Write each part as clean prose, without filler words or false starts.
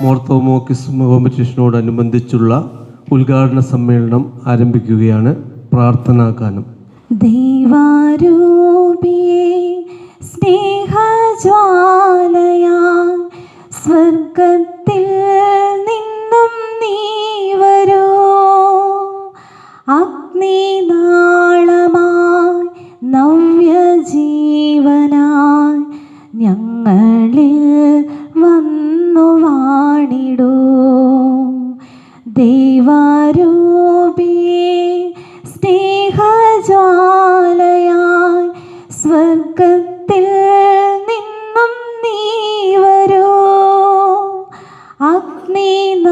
മോർത്തോമോക്കിസ് കോമ്പറ്റീഷനോടനുബന്ധിച്ചുള്ള ഉദ്ഘാടന സമ്മേളനം ആരംഭിക്കുകയാണ്. പ്രാർത്ഥനാ ഗാനം. ദൈവാരൂപിയേ സ്നേഹജ്വാലയാൽ സ്വർഗത്തിൽ നിന്നും നീ വരൂ, അഗ്നിനാളമായി നവ്യജീവനായി ഞങ്ങളിൽ വന്നു വാണിടൂ. ദൈവാരൂപിയേ സ്നേഹജ്വാലയായി സ്വർഗത്തിൽ നിന്നും നീ വരൂ, അഗ്നിനാളമായി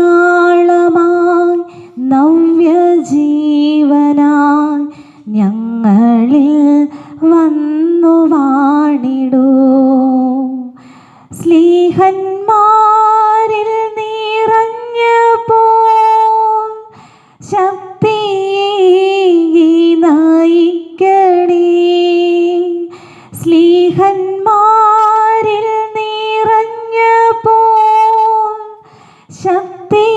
നവ്യജീവനായി ഞങ്ങളിൽ വന്നു വാണിടൂ. സ്ലീഹന്മാരിൽ നിറഞ്ഞപ്പോൾ ശക്തി നയിക്കണേ, സ്ലീഹന്മാരിൽ നിറഞ്ഞപ്പോൾ ശക്തി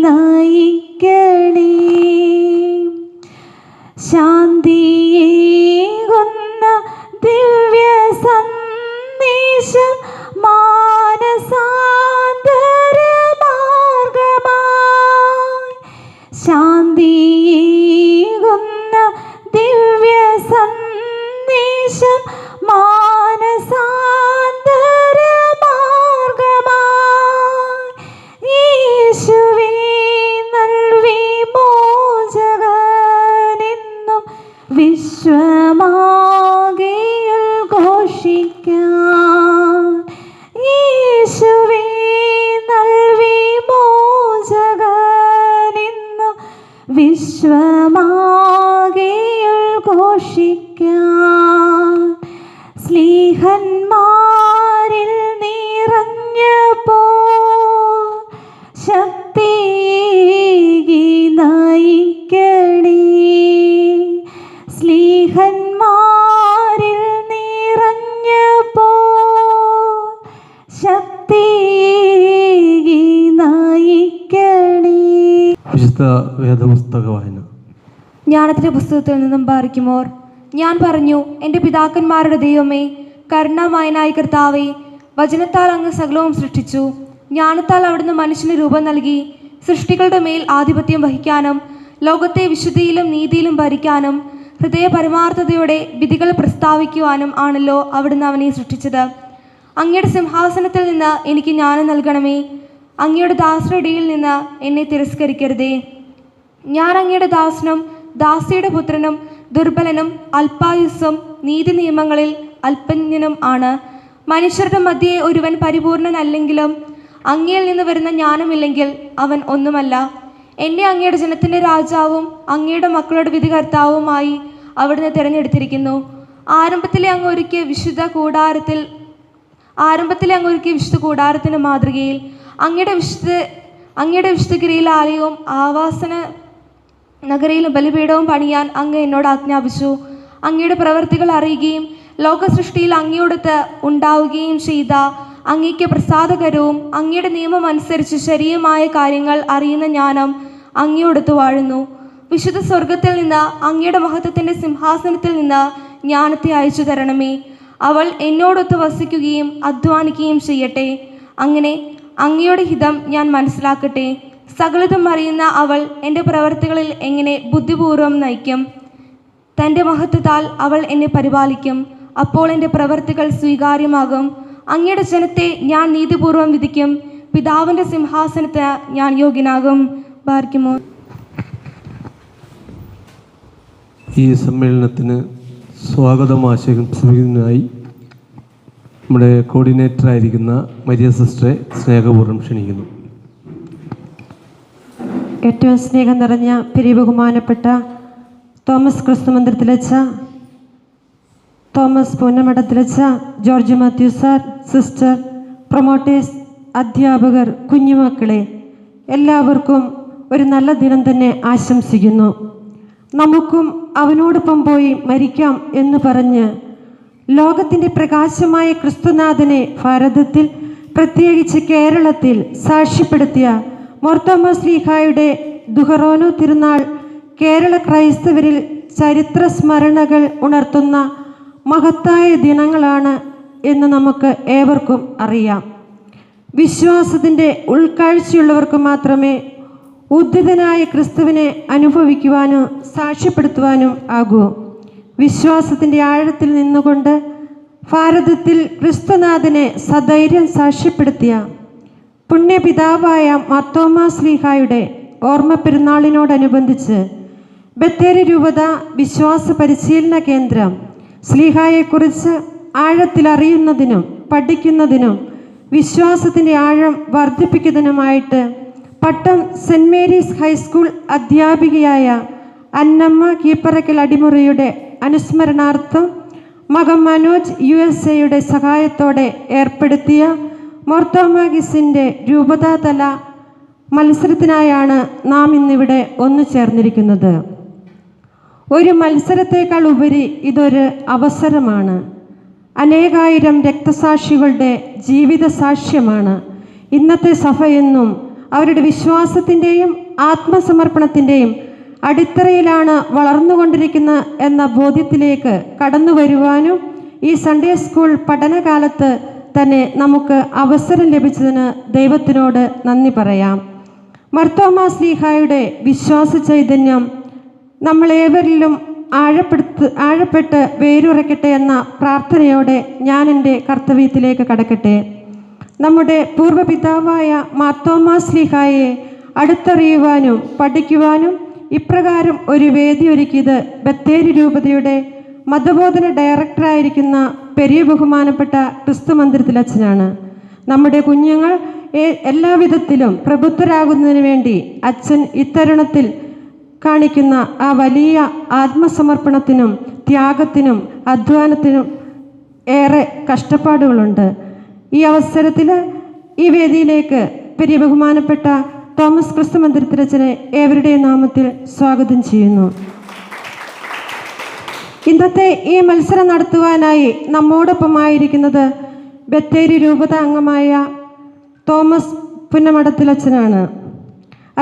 നയിക്കണേ. ശാന്തിയേകുന്ന ദിവ്യ സന്ദേശം മാനസാന്തര മാർഗമായി, ശാന്തിയേകുന്ന ദിവ്യ സന്ദേശം മാനസാന്തര മാർഗമായി. യേശുവേ നൽവിമോചകനെന്നും വിശ്വമാകെയിൽ ഘോഷിക്കാൻ, യേശുവേ നൽവിമോചകനെന്നും വിശ്വമാകെയിൽ ഘോഷിക്കാൻ. സ്ലീഹന്മാരിൽ നിറഞ്ഞപ്പോൾ ശക്തി നയിക്കണേ, സ്ലീഹന്മാരിൽ നിറഞ്ഞപ്പോൾ ശക്തി നയിക്കണേ. വിശുദ്ധ വേദപുസ്തക വായന. ജ്ഞാനത്തിൻ്റെ പുസ്തകത്തിൽ നിന്നും ബാരിക്കുമോർ. ഞാൻ പറഞ്ഞു, എൻ്റെ പിതാക്കന്മാരുടെ ദൈവമേ, കരുണാമയനായ കർത്താവേ, വചനത്താൽ അങ്ങ് സകലവും സൃഷ്ടിച്ചു. ജ്ഞാനത്താൽ അവിടുന്ന് മനുഷ്യന് രൂപം നൽകി. സൃഷ്ടികളുടെ മേൽ ആധിപത്യം വഹിക്കാനും ലോകത്തെ വിശുദ്ധിയിലും നീതിയിലും ഭരിക്കാനും ഹൃദയ പരമാർത്ഥതയോടെ വിധികൾ പ്രസ്താവിക്കുവാനും ആണല്ലോ അവിടുന്ന് അവനെ സൃഷ്ടിച്ചത്. അങ്ങയുടെ സിംഹാസനത്തിൽ നിന്ന് എനിക്ക് ജ്ഞാനം നൽകണമേ. അങ്ങയുടെ ദാസരുടെ ഇടയിൽ നിന്ന് എന്നെ തിരസ്കരിക്കരുതേ. ഞാൻ അങ്ങയുടെ ദാസനും ദാസിയുടെ പുത്രനും ദുർബലനും അല്പായുസ്സും നീതി നിയമങ്ങളിൽ അല്പജ്ഞനും ആണ്. മനുഷ്യരുടെ മധ്യേ ഒരുവൻ പരിപൂർണനല്ലെങ്കിലും അങ്ങയിൽ നിന്ന് വരുന്ന ജ്ഞാനമില്ലെങ്കിൽ അവൻ ഒന്നുമല്ല. എന്നെ അങ്ങയുടെ ജനത്തിൻ്റെ രാജാവും അങ്ങയുടെ മക്കളുടെ വിധികർത്താവുമായി അവിടുന്ന് തിരഞ്ഞെടുത്തിരിക്കുന്നു. ആരംഭത്തിലെ അങ്ങ് ഒരുക്കിയ വിശുദ്ധ കൂടാരത്തിൻ്റെ മാതൃകയിൽ അങ്ങയുടെ വിശുദ്ധഗിരിയിൽ ആലയവും ആവാസന നഗരയിലും ബലിപീഠവും പണിയാൻ അങ്ങ് എന്നോട് ആജ്ഞാപിച്ചു. അങ്ങയുടെ പ്രവൃത്തികൾ അറിയുകയും ലോകസൃഷ്ടിയിൽ അങ്ങയോടൊത്ത് ഉണ്ടാവുകയും ചെയ്ത അങ്ങയ്ക്ക് പ്രസാദകരവും അങ്ങയുടെ നിയമം അനുസരിച്ച് ശരിയുമായ കാര്യങ്ങൾ അറിയുന്ന ജ്ഞാനം അങ്ങയോടൊത്ത് വാഴുന്നു. വിശുദ്ധ സ്വർഗത്തിൽ നിന്ന് അങ്ങയുടെ മഹത്വത്തിൻ്റെ സിംഹാസനത്തിൽ നിന്ന് ജ്ഞാനത്തെ അയച്ചു തരണമേ. അവൾ എന്നോടൊത്ത് വസിക്കുകയും അധ്വാനിക്കുകയും ചെയ്യട്ടെ. അങ്ങനെ അങ്ങയുടെ ഹിതം ഞാൻ മനസ്സിലാക്കട്ടെ. സകലതും അറിയുന്ന അവൾ എൻ്റെ പ്രവൃത്തികളിൽ എങ്ങനെ ബുദ്ധിപൂർവ്വം നയിക്കും. തൻ്റെ മഹത്വത്താൽ അവൾ എന്നെ പരിപാലിക്കും. അപ്പോൾ എൻ്റെ പ്രവൃത്തികൾ സ്വീകാര്യമാകും. അങ്ങയുടെ ജനത്തെ ഞാൻ നീതിപൂർവ്വം വിധിക്കും. പിതാവിൻ്റെ സിംഹാസനത്തിന് ഞാൻ യോഗ്യനാകും. ബാരിക്കുമോ. ഈ സമ്മേളനത്തിന് സ്വാഗതം ആശംസിക്കുന്നതിനായി നമ്മുടെ കോർഡിനേറ്ററായിരിക്കുന്ന മരിയ സിസ്റ്ററെ സ്നേഹപൂർവ്വം ക്ഷണിക്കുന്നു. ഏറ്റവും സ്നേഹം നിറഞ്ഞ ബഹുമാനപ്പെട്ട തോമസ് ക്രിസ്തു മന്ദിരത്തിലച്ച, തോമസ് പൂന്നമഠത്തിലച്ച, George Mathew sir, sister, promoters, അധ്യാപകർ, കുഞ്ഞുമക്കളെ, എല്ലാവർക്കും ഒരു നല്ല ദിനം തന്നെ ആശംസിക്കുന്നു. നമുക്കും അവനോടൊപ്പം പോയി മരിക്കാം എന്ന് പറഞ്ഞ് ലോകത്തിൻ്റെ പ്രകാശമായ ക്രിസ്തുനാഥനെ ഭാരതത്തിൽ, പ്രത്യേകിച്ച് കേരളത്തിൽ സാക്ഷ്യപ്പെടുത്തിയ മാർത്തോമാ ശ്ലീഹായുടെ ദുഹറോനോ തിരുനാൾ കേരള ക്രൈസ്തവരിൽ ചരിത്ര സ്മരണകൾ ഉണർത്തുന്ന മഹത്തായ ദിനങ്ങളാണ് എന്ന് നമുക്ക് ഏവർക്കും അറിയാം. വിശ്വാസത്തിൻ്റെ ഉൾക്കാഴ്ചയുള്ളവർക്ക് മാത്രമേ ഉദ്ധിതനായ ക്രിസ്തുവിനെ അനുഭവിക്കുവാനും സാക്ഷ്യപ്പെടുത്തുവാനും ആകൂ. വിശ്വാസത്തിൻ്റെ ആഴത്തിൽ നിന്നുകൊണ്ട് ഭാരതത്തിൽ ക്രിസ്തുനാഥനെ സധൈര്യം സാക്ഷ്യപ്പെടുത്തിയ പുണ്യപിതാവായ മാർത്തോമാ ശ്ലീഹായുടെ ഓർമ്മ പെരുന്നാളിനോടനുബന്ധിച്ച് ബത്തേരി രൂപത വിശ്വാസ പരിശീലന കേന്ദ്രം ശ്ലീഹായെക്കുറിച്ച് ആഴത്തിൽ അറിയുന്നതിനും പഠിക്കുന്നതിനും വിശ്വാസത്തിൻ്റെ ആഴം വർദ്ധിപ്പിക്കുന്നതിനുമായിട്ട് പട്ടം സെൻറ് മേരീസ് ഹൈസ്കൂൾ അധ്യാപികയായ അന്നമ്മ കീപ്പറയ്ക്കൽ അടിമുറിയുടെ അനുസ്മരണാർത്ഥം മകൻ മനോജ് USA സഹായത്തോടെ ഏർപ്പെടുത്തിയ മാർത്തോമാഗിസിൻ്റെ രൂപതാതല മത്സരത്തിനായാണ് നാം ഇന്നിവിടെ ഒന്നു ചേർന്നിരിക്കുന്നത്. ഒരു മത്സരത്തേക്കാൾ ഉപരി ഇതൊരു അവസരമാണ്. അനേകായിരം രക്തസാക്ഷികളുടെ ജീവിത സാക്ഷ്യമാണ് ഇന്നത്തെ സഭയെന്നും അവരുടെ വിശ്വാസത്തിൻ്റെയും ആത്മസമർപ്പണത്തിൻ്റെയും അടിത്തറയിലാണ് വളർന്നുകൊണ്ടിരിക്കുന്ന എന്ന ബോധ്യത്തിലേക്ക് കടന്നു വരുവാനും ഈ സൺഡേ സ്കൂൾ പഠനകാലത്ത് തന്നെ നമുക്ക് അവസരം ലഭിച്ചതിന് ദൈവത്തിനോട് നന്ദി പറയാം. മാർത്തോമാ ശ്ലീഹായുടെ വിശ്വാസ ചൈതന്യം നമ്മളേവരിലും ആഴപ്പെട്ട് വേരുറയ്ക്കട്ടെ എന്ന പ്രാർത്ഥനയോടെ ഞാൻ എൻ്റെ കർത്തവ്യത്തിലേക്ക് കടക്കട്ടെ. നമ്മുടെ പൂർവ്വപിതാവായ മാർത്തോമാ ശ്ലീഹായെ അടുത്തറിയുവാനും പഠിക്കുവാനും ഇപ്രകാരം ഒരു വേദി ഒരുക്കിയത് ബത്തേരി രൂപതയുടെ മതബോധന ഡയറക്ടറായിരിക്കുന്ന പെരിയ ബഹുമാനപ്പെട്ട ക്രിസ്തു മന്ദിരത്തിലച്ഛനാണ്. നമ്മുടെ കുഞ്ഞുങ്ങൾ എല്ലാവിധത്തിലും പ്രബുദ്ധരാകുന്നതിന് വേണ്ടി അച്ഛൻ ഇത്തരുണത്തിൽ കാണിക്കുന്ന ആ വലിയ ആത്മസമർപ്പണത്തിനും ത്യാഗത്തിനും അധ്വാനത്തിനും ഏറെ കഷ്ടപ്പാടുകളുണ്ട്. ഈ അവസരത്തിൽ ഈ വേദിയിലേക്ക് പെരിയ ബഹുമാനപ്പെട്ട തോമസ് ക്രിസ്തു മന്ദിരത്തിലച്ഛനെ ഏവരുടെയും നാമത്തിൽ സ്വാഗതം ചെയ്യുന്നു. ഇന്നത്തെ ഈ മത്സരം നടത്തുവാനായി നമ്മോടൊപ്പമായിരിക്കുന്നത് ബത്തേരി രൂപത അംഗമായ തോമസ് പുന്നമടത്തിലച്ഛനാണ്.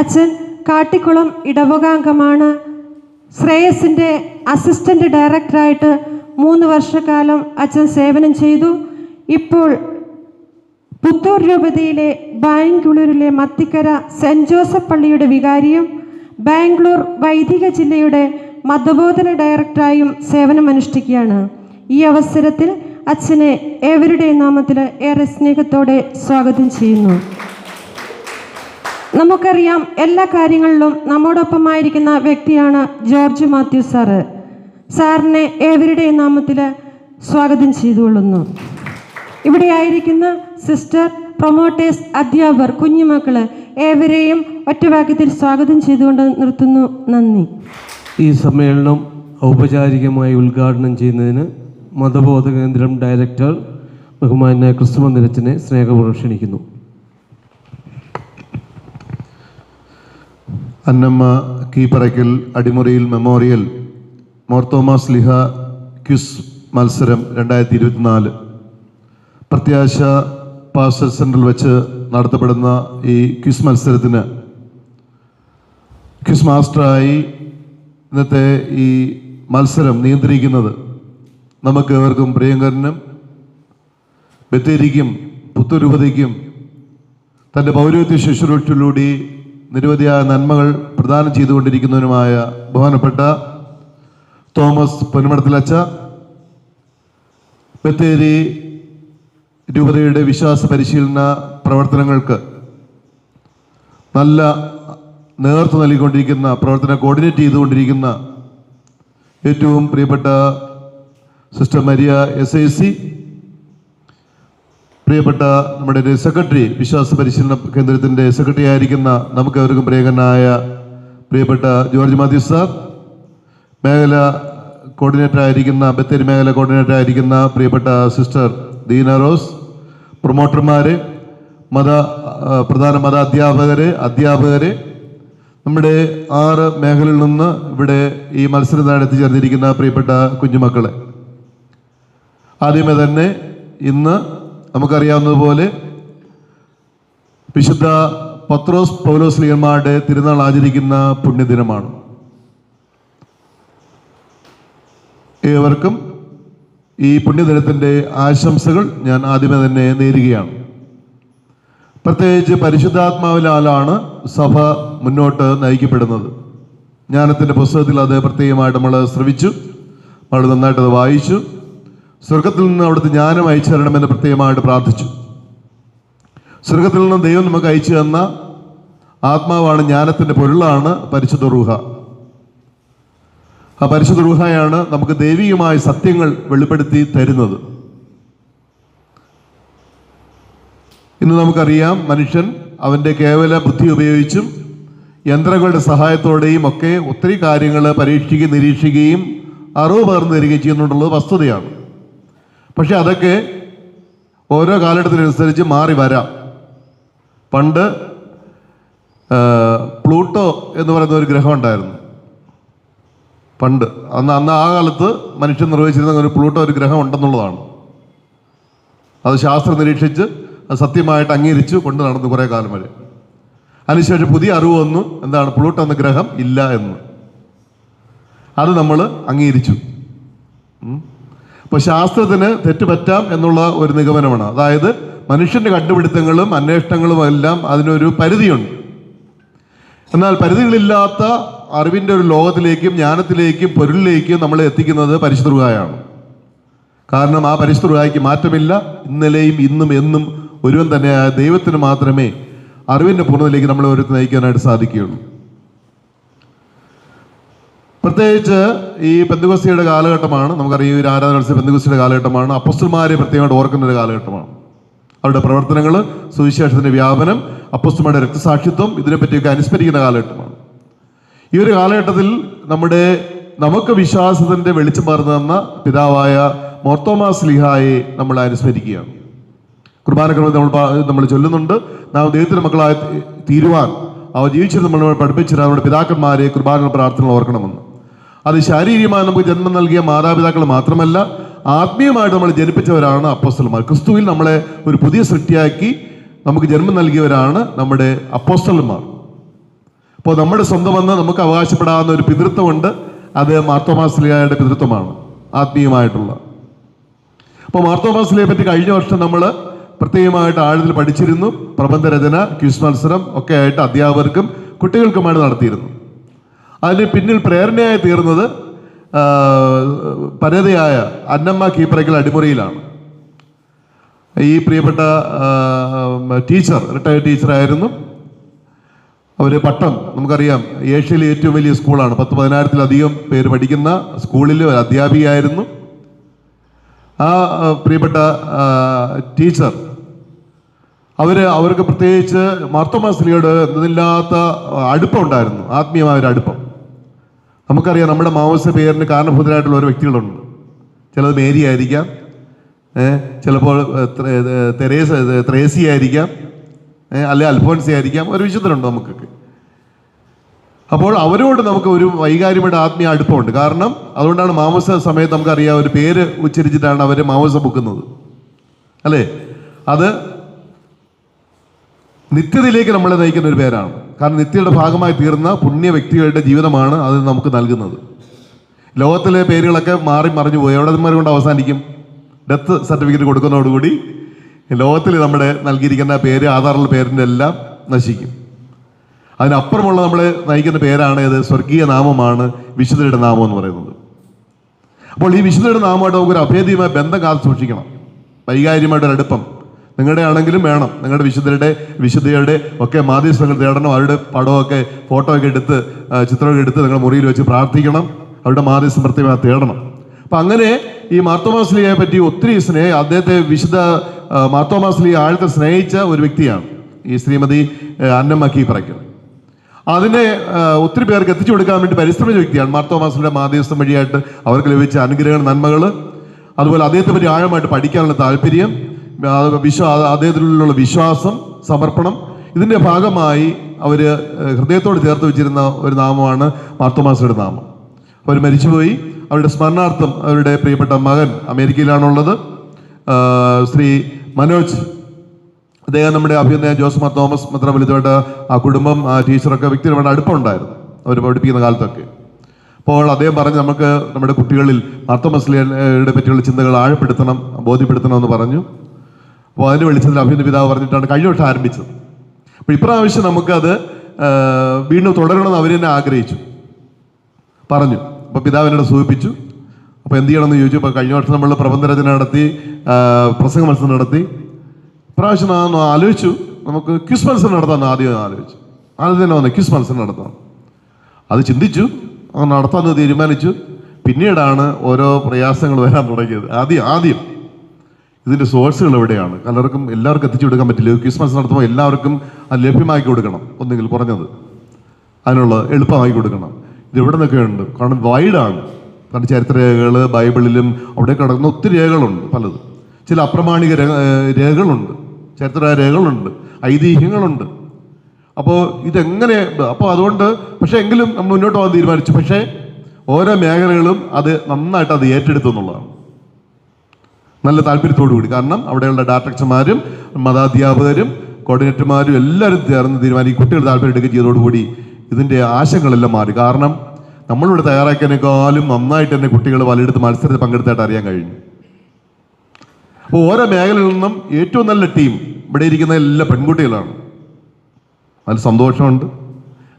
അച്ഛൻ കാട്ടിക്കുളം ഇടവകാംഗമാണ്. ശ്രേയസിൻ്റെ അസിസ്റ്റൻ്റ് ഡയറക്ടറായിട്ട് 3 വർഷക്കാലം അച്ഛൻ സേവനം ചെയ്തു. ഇപ്പോൾ പുത്തൂർ രൂപതയിലെ ബാംഗ്ലൂരിലെ മത്തിക്കര സെൻറ് ജോസഫ് പള്ളിയുടെ വികാരിയും ബാംഗ്ലൂർ വൈദിക ജില്ലയുടെ മതബോധന ഡയറക്ടറായും സേവനമനുഷ്ഠിക്കുകയാണ്. ഈ അവസരത്തിൽ അച്ഛനെ ഏവരുടെയും നാമത്തിൽ ഏറെ സ്നേഹത്തോടെ സ്വാഗതം ചെയ്യുന്നു. നമുക്കറിയാം, എല്ലാ കാര്യങ്ങളിലും നമ്മോടൊപ്പമായിരിക്കുന്ന വ്യക്തിയാണ് ജോർജ് മാത്യു സാറ്. സാറിനെ ഏവരുടെയും നാമത്തിൽ സ്വാഗതം ചെയ്തുകൊള്ളുന്നു. ഇവിടെ ആയിരിക്കുന്ന സിസ്റ്റർ, പ്രൊമോട്ടേഴ്സ്, അധ്യാപകർ, കുഞ്ഞുമക്കൾ ഏവരെയും ഒറ്റവാക്യത്തിൽ സ്വാഗതം ചെയ്തുകൊണ്ട് നിർത്തുന്നു. നന്ദി. ഈ സമ്മേളനം ഔപചാരികമായി ഉദ്ഘാടനം ചെയ്യുന്നതിന് മതബോധ കേന്ദ്രം ഡയറക്ടർ ബഹുമാനായ ക്രിസ്തു മന്ദിരത്തിനെ സ്നേഹപൂർവ്വം ക്ഷണിക്കുന്നു. അന്നമ്മ കീപ്പറയ്ക്കൽ അടിമുറിയിൽ മെമ്മോറിയൽ മാർത്തോമാ ശ്ലീഹ ക്വിസ് മത്സരം 2024 പ്രത്യാശ പാസ്റ്റർ സെൻറ്ററിൽ വെച്ച് നടത്തപ്പെടുന്ന ഈ ക്വിസ് മത്സരത്തിന് ക്വിസ് മാസ്റ്ററായി ഇന്നത്തെ ഈ മത്സരം നിയന്ത്രിക്കുന്നത് നമുക്ക് ഏവർക്കും പ്രിയങ്കരനും ബത്തേരിക്കും പുത്തൂർ രൂപതയ്ക്കും തൻ്റെ പൗരോഹിത്യ ശുശ്രൂഷയിലൂടെ നിരവധിയായ നന്മകൾ പ്രദാനം ചെയ്തുകൊണ്ടിരിക്കുന്നവനുമായ ബഹുമാനപ്പെട്ട തോമസ് പുന്നമടത്തിലച്ഛ, ബത്തേരി രൂപതയുടെ വിശ്വാസ പരിശീലന പ്രവർത്തനങ്ങൾക്ക് നല്ല നേതൃത്വം നൽകിക്കൊണ്ടിരിക്കുന്ന, പ്രവർത്തനം കോർഡിനേറ്റ് ചെയ്തുകൊണ്ടിരിക്കുന്ന ഏറ്റവും പ്രിയപ്പെട്ട സിസ്റ്റർ മരിയ SIC, പ്രിയപ്പെട്ട നമ്മുടെ സെക്രട്ടറി, വിശ്വാസ പരിശീലന കേന്ദ്രത്തിൻ്റെ സെക്രട്ടറി ആയിരിക്കുന്ന നമുക്ക് അവർക്കും പ്രിയങ്കരനായ പ്രിയപ്പെട്ട ജോർജ് മാത്യു സാർ, മേഖല കോർഡിനേറ്റർ ആയിരിക്കുന്ന, ബത്തേരി മേഖല കോർഡിനേറ്റർ ആയിരിക്കുന്ന പ്രിയപ്പെട്ട സിസ്റ്റർ ദീന റോസ്, പ്രൊമോട്ടർമാർ, പ്രധാന മത അധ്യാപകരെ നമ്മുടെ 6 മേഖലയിൽ നിന്ന് ഇവിടെ ഈ മത്സരത്തിനാണ് എത്തിച്ചേർന്നിരിക്കുന്ന പ്രിയപ്പെട്ട കുഞ്ഞുമക്കളെ, ആദ്യമേ തന്നെ ഇന്ന് നമുക്കറിയാവുന്നതുപോലെ വിശുദ്ധ പത്രോസ് പൗലോസ് ലീഗന്മാരുടെ തിരുനാൾ ആചരിക്കുന്ന പുണ്യദിനമാണ്. ഏവർക്കും ഈ പുണ്യദിനത്തിൻ്റെ ആശംസകൾ ഞാൻ ആദ്യമേ തന്നെ നേരുകയാണ്. പ്രത്യേകിച്ച് പരിശുദ്ധാത്മാവിലാലാണ് സഭ മുന്നോട്ട് നയിക്കപ്പെടുന്നത്. ജ്ഞാനത്തിൻ്റെ പുസ്തകത്തിൽ അത് പ്രത്യേകമായിട്ട് നമ്മൾ ശ്രവിച്ചു, വളരെ നന്നായിട്ടത് വായിച്ചു. സ്വർഗത്തിൽ നിന്ന് അവിടുത്തെ ജ്ഞാനം അയച്ചു തരണമെന്ന് പ്രത്യേകമായിട്ട് പ്രാർത്ഥിച്ചു. സ്വർഗത്തിൽ നിന്ന് ദൈവം നമുക്ക് അയച്ചു തന്ന ആത്മാവാണ്, ജ്ഞാനത്തിൻ്റെ പൊരുളാണ് പരിശുദ്ധ റൂഹ. ആ പരിശുദ്ധ റൂഹയാണ് നമുക്ക് ദൈവികമായ സത്യങ്ങൾ വെളിപ്പെടുത്തി തരുന്നത്. ഇന്ന് നമുക്കറിയാം, മനുഷ്യൻ അവൻ്റെ കേവല ബുദ്ധി ഉപയോഗിച്ചും യന്ത്രങ്ങളുടെ സഹായത്തോടെയും ഒക്കെ ഒത്തിരി കാര്യങ്ങൾ പരീക്ഷിക്കുകയും നിരീക്ഷിക്കുകയും അറിവ് പകർന്നു തരികയും ചെയ്യുന്നുണ്ടുള്ളത് വസ്തുതയാണ്. പക്ഷെ അതൊക്കെ ഓരോ കാലഘട്ടത്തിനനുസരിച്ച് മാറി വരാം. പണ്ട് പ്ലൂട്ടോ എന്ന് പറയുന്ന ഒരു ഗ്രഹം ഉണ്ടായിരുന്നു. പണ്ട് അന്ന് ആ കാലത്ത് മനുഷ്യൻ നിർവഹിച്ചിരുന്ന ഒരു പ്ലൂട്ടോ ഒരു ഗ്രഹം ഉണ്ടെന്നുള്ളതാണ്. അത് ശാസ്ത്രം നിരീക്ഷിച്ച് സത്യമായിട്ട് അംഗീകരിച്ചു കൊണ്ട് നടന്നു കുറേ കാലം വരെ. അതിനുശേഷം പുതിയ അറിവ് വന്നു, എന്താണ്, പ്ലൂട്ടോ എന്ന ഗ്രഹം ഇല്ല എന്ന്. അത് നമ്മൾ അംഗീകരിച്ചു. അപ്പോൾ ശാസ്ത്രത്തിന് തെറ്റുപറ്റാം എന്നുള്ള ഒരു നിഗമനമാണ്. അതായത് മനുഷ്യൻ്റെ കണ്ടുപിടുത്തങ്ങളും അന്വേഷണങ്ങളും എല്ലാം അതിനൊരു പരിധിയുണ്ട്. എന്നാൽ പരിധികളില്ലാത്ത അറിവിൻ്റെ ഒരു ലോകത്തിലേക്കും ജ്ഞാനത്തിലേക്കും പൊരുളിലേക്കും നമ്മളെ എത്തിക്കുന്നത് പരിശുദ്ധ റൂഹായാണ്. കാരണം ആ പരിശുദ്ധ റൂഹായ്ക്ക് മാറ്റമില്ല. ഇന്നലെയും ഇന്നും എന്നും ഒരുവൻ തന്നെയായ ദൈവത്തിന് മാത്രമേ അറിവിൻ്റെ പൂർണ്ണതയിലേക്ക് നമ്മളെ ഓരോരുത്തർ നയിക്കാനായിട്ട് സാധിക്കുകയുള്ളൂ. പ്രത്യേകിച്ച് ഈ പെന്തക്കോസ്തിയുടെ കാലഘട്ടമാണ്. നമുക്കറിയാം, ഈ ഒരു ആരാധന പെന്തക്കോസ്തിയുടെ കാലഘട്ടമാണ്. അപ്പോസ്തലന്മാരെ പ്രത്യേകമായിട്ട് ഓർക്കുന്ന ഒരു കാലഘട്ടമാണ്. അവരുടെ പ്രവർത്തനങ്ങൾ, സുവിശേഷത്തിൻ്റെ വ്യാപനം, അപ്പോസ്തലന്മാരുടെ രക്തസാക്ഷിത്വം, ഇതിനെപ്പറ്റിയൊക്കെ അനുസ്മരിക്കുന്ന കാലഘട്ടമാണ്. ഈ ഒരു കാലഘട്ടത്തിൽ നമുക്ക് വിശ്വാസത്തിൻ്റെ വെളിച്ചം പകർന്നു തന്ന പിതാവായ മോർത്തോമാ സ്ലീഹായെ നമ്മൾ അനുസ്മരിക്കുകയാണ്. കുർബാനക്രമത്തിൽ നമ്മൾ ചൊല്ലുന്നുണ്ട്, നാം ദൈവത്തിൻ്റെ മക്കളായി തീരുവാൻ അവർ ജീവിച്ചിരുന്ന് നമ്മൾ പഠിപ്പിച്ചിരുന്ന നമ്മുടെ പിതാക്കന്മാരെ കുർബാന പ്രാർത്ഥനകൾ ഓർക്കണമെന്ന്. അത് ശാരീരികമായി നമുക്ക് ജന്മം നൽകിയ മാതാപിതാക്കൾ മാത്രമല്ല, ആത്മീയമായിട്ട് നമ്മൾ ജനിപ്പിച്ചവരാണ് അപ്പോസ്തലന്മാർ. ക്രിസ്തുവിൽ നമ്മളെ ഒരു പുതിയ സൃഷ്ടിയാക്കി നമുക്ക് ജന്മം നൽകിയവരാണ് നമ്മുടെ അപ്പോസ്തലന്മാർ. അപ്പോൾ നമ്മുടെ സ്വന്തമെന്ന് നമുക്ക് അവകാശപ്പെടാവുന്ന ഒരു പിതൃത്വമുണ്ട്. അത് മാർത്തോമാ സ്ലീഹായുടെ പിതൃത്വമാണ്, ആത്മീയമായിട്ടുള്ള. അപ്പോൾ മാർത്തോമാ സ്ലീഹയെ പറ്റി കഴിഞ്ഞ വർഷം നമ്മൾ പ്രത്യേകമായിട്ട് ആഴത്തിൽ പഠിച്ചിരുന്നു. പ്രബന്ധരചന, ക്വിസ് മത്സരം ഒക്കെ ആയിട്ട് അധ്യാപകർക്കും കുട്ടികൾക്കുമായിട്ട് നടത്തിയിരുന്നു. അതിന് പിന്നിൽ പ്രേരണയായി തീർന്നത് പരതയായ അന്നമ്മ കീപ്പറയ്ക്കൽ അടിമുറിയിലാണ്. ഈ പ്രിയപ്പെട്ട ടീച്ചർ, റിട്ടയർഡ് ടീച്ചറായിരുന്നു. അവർ പട്ടം, നമുക്കറിയാം, ഏഷ്യയിലെ ഏറ്റവും വലിയ സ്കൂളാണ്. 10,000-ത്തിലധികം പേര് പഠിക്കുന്ന സ്കൂളിൽ ഒരു അധ്യാപികയായിരുന്നു. ആ പ്രിയപ്പെട്ട ടീച്ചർ അവർക്ക് പ്രത്യേകിച്ച് മാർത്തോമാ സ്ലീഹയോട് ഇതില്ലാത്ത അടുപ്പം ഉണ്ടായിരുന്നു, ആത്മീയമായൊരു അടുപ്പം. നമുക്കറിയാം, നമ്മുടെ മാവോസ പേരിന് കാരണഭൂതരായിട്ടുള്ള ഓരോ വ്യക്തികളുണ്ട്. ചിലത് മേരി ആയിരിക്കാം, ചിലപ്പോൾ ത്രേസി ആയിരിക്കാം, അല്ലെ അൽഫോൻസി ആയിരിക്കാം, ഒരു വിശുദ്ധരുണ്ട് നമുക്കൊക്കെ. അപ്പോൾ അവരോട് നമുക്ക് ഒരു വൈകാര്യമായിട്ട് ആത്മീയ അടുപ്പമുണ്ട്. കാരണം അതുകൊണ്ടാണ് മാമോസ സമയത്ത് നമുക്കറിയാം, ഒരു പേര് ഉച്ചരിച്ചിട്ടാണ് അവർ മാമോസ പൊക്കുന്നത്, അല്ലേ? അത് നിത്യതയിലേക്ക് നമ്മളെ നയിക്കുന്ന ഒരു പേരാണ്. കാരണം നിത്യയുടെ ഭാഗമായി തീർന്ന പുണ്യ വ്യക്തികളുടെ ജീവിതമാണ് അത് നമുക്ക് നൽകുന്നത്. ലോകത്തിലെ പേരുകളൊക്കെ മാറി മറിഞ്ഞു പോയി എവിടെമാർ കൊണ്ട് അവസാനിക്കും? ഡെത്ത് സർട്ടിഫിക്കറ്റ് കൊടുക്കുന്നതോടുകൂടി ലോകത്തിൽ നമ്മുടെ നൽകിയിരിക്കുന്ന പേര്, ആധാറുള്ള പേരിൻ്റെ എല്ലാം നശിക്കും. അതിനപ്പുറമുള്ള നമ്മളെ നയിക്കുന്ന പേരാണ് ഇത്, സ്വർഗീയ നാമമാണ് വിശുദ്ധരുടെ നാമം എന്ന് പറയുന്നത്. അപ്പോൾ ഈ വിശുദ്ധരുടെ നാമമായിട്ട് നമുക്കൊരു അഭേദ്യമായ ബന്ധം കാത്തു സൂക്ഷിക്കണം, വൈകാര്യമായിട്ടൊരു അടുപ്പം. നിങ്ങളുടെ ആണെങ്കിലും വേണം. നിങ്ങളുടെ വിശുദ്ധയുടെ ഒക്കെ മാധ്യസ്ഥങ്ങൾ തേടണം. അവരുടെ പടമൊക്കെ, ഫോട്ടോ ഒക്കെ എടുത്ത്, ചിത്രമൊക്കെ എടുത്ത് നിങ്ങൾ മുറിയിൽ വെച്ച് പ്രാർത്ഥിക്കണം. അവരുടെ മാധ്യസ്ഥം പ്രത്യേകമായി തേടണം. അപ്പം അങ്ങനെ ഈ മാർത്തോമാ സ്ലീഹയെ പറ്റി ഒത്തിരി അദ്ദേഹത്തെ വിശുദ്ധ മാർത്തോമാ സ്ലീഹ ആഴത്തിൽ സ്നേഹിച്ച ഒരു വ്യക്തിയാണ് ഈ ശ്രീമതി അന്നമ്മ കീപ്പറയ്ക്കൽ. അതിനെ ഒത്തിരി പേർക്ക് എത്തിച്ചു കൊടുക്കാൻ വേണ്ടി പരിശ്രമിച്ച വ്യക്തിയാണ്. മാർത്തോമാ സ്ലീഹയുടെ മാധ്യസ്ഥം വഴിയായിട്ട് അവർക്ക് ലഭിച്ച അനുഗ്രഹങ്ങൾ, നന്മകൾ, അതുപോലെ അദ്ദേഹത്തെ പറ്റി ആഴമായിട്ട് പഠിക്കാനുള്ള താല്പര്യം, അദ്ദേഹത്തിലുള്ള വിശ്വാസം, സമർപ്പണം, ഇതിൻ്റെ ഭാഗമായി അവർ ഹൃദയത്തോട് ചേർത്ത് വെച്ചിരുന്ന ഒരു നാമമാണ് മാർത്തോമാസയുടെ നാമം. അവർ മരിച്ചുപോയി. അവരുടെ സ്മരണാർത്ഥം അവരുടെ പ്രിയപ്പെട്ട മകൻ അമേരിക്കയിലാണുള്ളത്, ശ്രീ മനോജ്. അദ്ദേഹം നമ്മുടെ അഭ്യുന്നയ ജോസ് മാർ തോമസ് മെത്രാപ്പൊലീത്തയായിട്ട് ആ കുടുംബം, ആ ടീച്ചറൊക്കെ വ്യക്തിപരമായിട്ട് അടുപ്പമുണ്ടായിരുന്നു അവർ പഠിപ്പിക്കുന്ന കാലത്തൊക്കെ. അപ്പോൾ അദ്ദേഹം പറഞ്ഞ് നമുക്ക് നമ്മുടെ കുട്ടികളിൽ മാർത്തോമാസിലെ പറ്റിയുള്ള ചിന്തകൾ ആഴപ്പെടുത്തണം, ബോധ്യപ്പെടുത്തണം എന്ന് പറഞ്ഞു. അപ്പോൾ അതിൻ്റെ വെളിച്ചത്തിൽ അഭ്യുന്ന പിതാവ് പറഞ്ഞിട്ടാണ് കഴിഞ്ഞ വർഷം ആരംഭിച്ചത്. അപ്പോൾ ഇപ്രാവശ്യം നമുക്കത് വീണ്ടും തുടരണമെന്ന് അവർ തന്നെ ആഗ്രഹിച്ചു, പറഞ്ഞു. അപ്പോൾ പിതാവിനോട് സൂചിപ്പിച്ചു. അപ്പോൾ എന്ത് ചെയ്യണമെന്ന് ചോദിച്ചു. അപ്പോൾ കഴിഞ്ഞ വർഷം നമ്മൾ പ്രബന്ധരചന നടത്തി, പ്രസംഗ മത്സരം നടത്തി. ഇപ്രാവശ്യം ഞാൻ ആലോചിച്ചു, നമുക്ക് ക്വിസ് മത്സരം നടത്താമെന്ന് ആദ്യം ആലോചിച്ചു. ആദ്യം തന്നെ വന്നു ക്വിസ് മത്സരം നടത്താം. അത് ചിന്തിച്ചു, അങ്ങനെ നടത്താമെന്ന് തീരുമാനിച്ചു. പിന്നീടാണ് ഓരോ പ്രയാസങ്ങൾ വരാൻ തുടങ്ങിയത്. ആദ്യം ഇതിൻ്റെ സോഴ്സുകൾ എവിടെയാണ്? പലർക്കും എല്ലാവർക്കും എത്തിച്ചു കൊടുക്കാൻ പറ്റില്ല. ക്വിസ് മത്സരം നടത്തുമ്പോൾ എല്ലാവർക്കും അത് ലഭ്യമാക്കി കൊടുക്കണം, ഒന്നെങ്കിൽ കുറഞ്ഞത് അതിനുള്ള എളുപ്പമാക്കി കൊടുക്കണം. ഇത് എവിടെ നിന്നൊക്കെ ഉണ്ട്? കാരണം വൈഡാണ്. കാരണം ചരിത്രരേഖകൾ ബൈബിളിലും അവിടെ കിടക്കുന്ന ഒത്തിരി രേഖകളുണ്ട്, പലത്. ചില അപ്രമാണിക രേഖകളുണ്ട്, ചരിത്ര രേഖകളുണ്ട്, ഐതിഹ്യങ്ങളുണ്ട്. അപ്പോൾ ഇതെങ്ങനെ? അപ്പോൾ അതുകൊണ്ട് പക്ഷേ എങ്കിലും നമ്മൾ മുന്നോട്ട് പോകാൻ തീരുമാനിച്ചു. പക്ഷേ ഓരോ മേഖലകളും അത് നന്നായിട്ട് അത് ഏറ്റെടുത്തു എന്നുള്ളതാണ്, നല്ല താല്പര്യത്തോടു കൂടി. കാരണം അവിടെയുള്ള ഡയറക്ടർമാരും മതാധ്യാപകരും കോർഡിനേറ്റർമാരും എല്ലാവരും ചേർന്ന് തീരുമാനിക്കും. കുട്ടികൾ താല്പര്യം എടുക്കുകയും ചെയ്തതോടുകൂടി ഇതിൻ്റെ ആശങ്കകളെല്ലാം മാറി. കാരണം നമ്മളിവിടെ തയ്യാറാക്കിയതിനേക്കാളും നന്നായിട്ട് തന്നെ കുട്ടികൾ പലയിടത്ത് മത്സരത്തിൽ പങ്കെടുത്തായിട്ട് അറിയാൻ കഴിഞ്ഞു. അപ്പോൾ ഓരോ മേഖലയിൽ നിന്നും ഏറ്റവും നല്ല ടീം ഇവിടെ ഇരിക്കുന്ന എല്ലാ പെൺകുട്ടികളാണ്. അതിൽ സന്തോഷമുണ്ട്,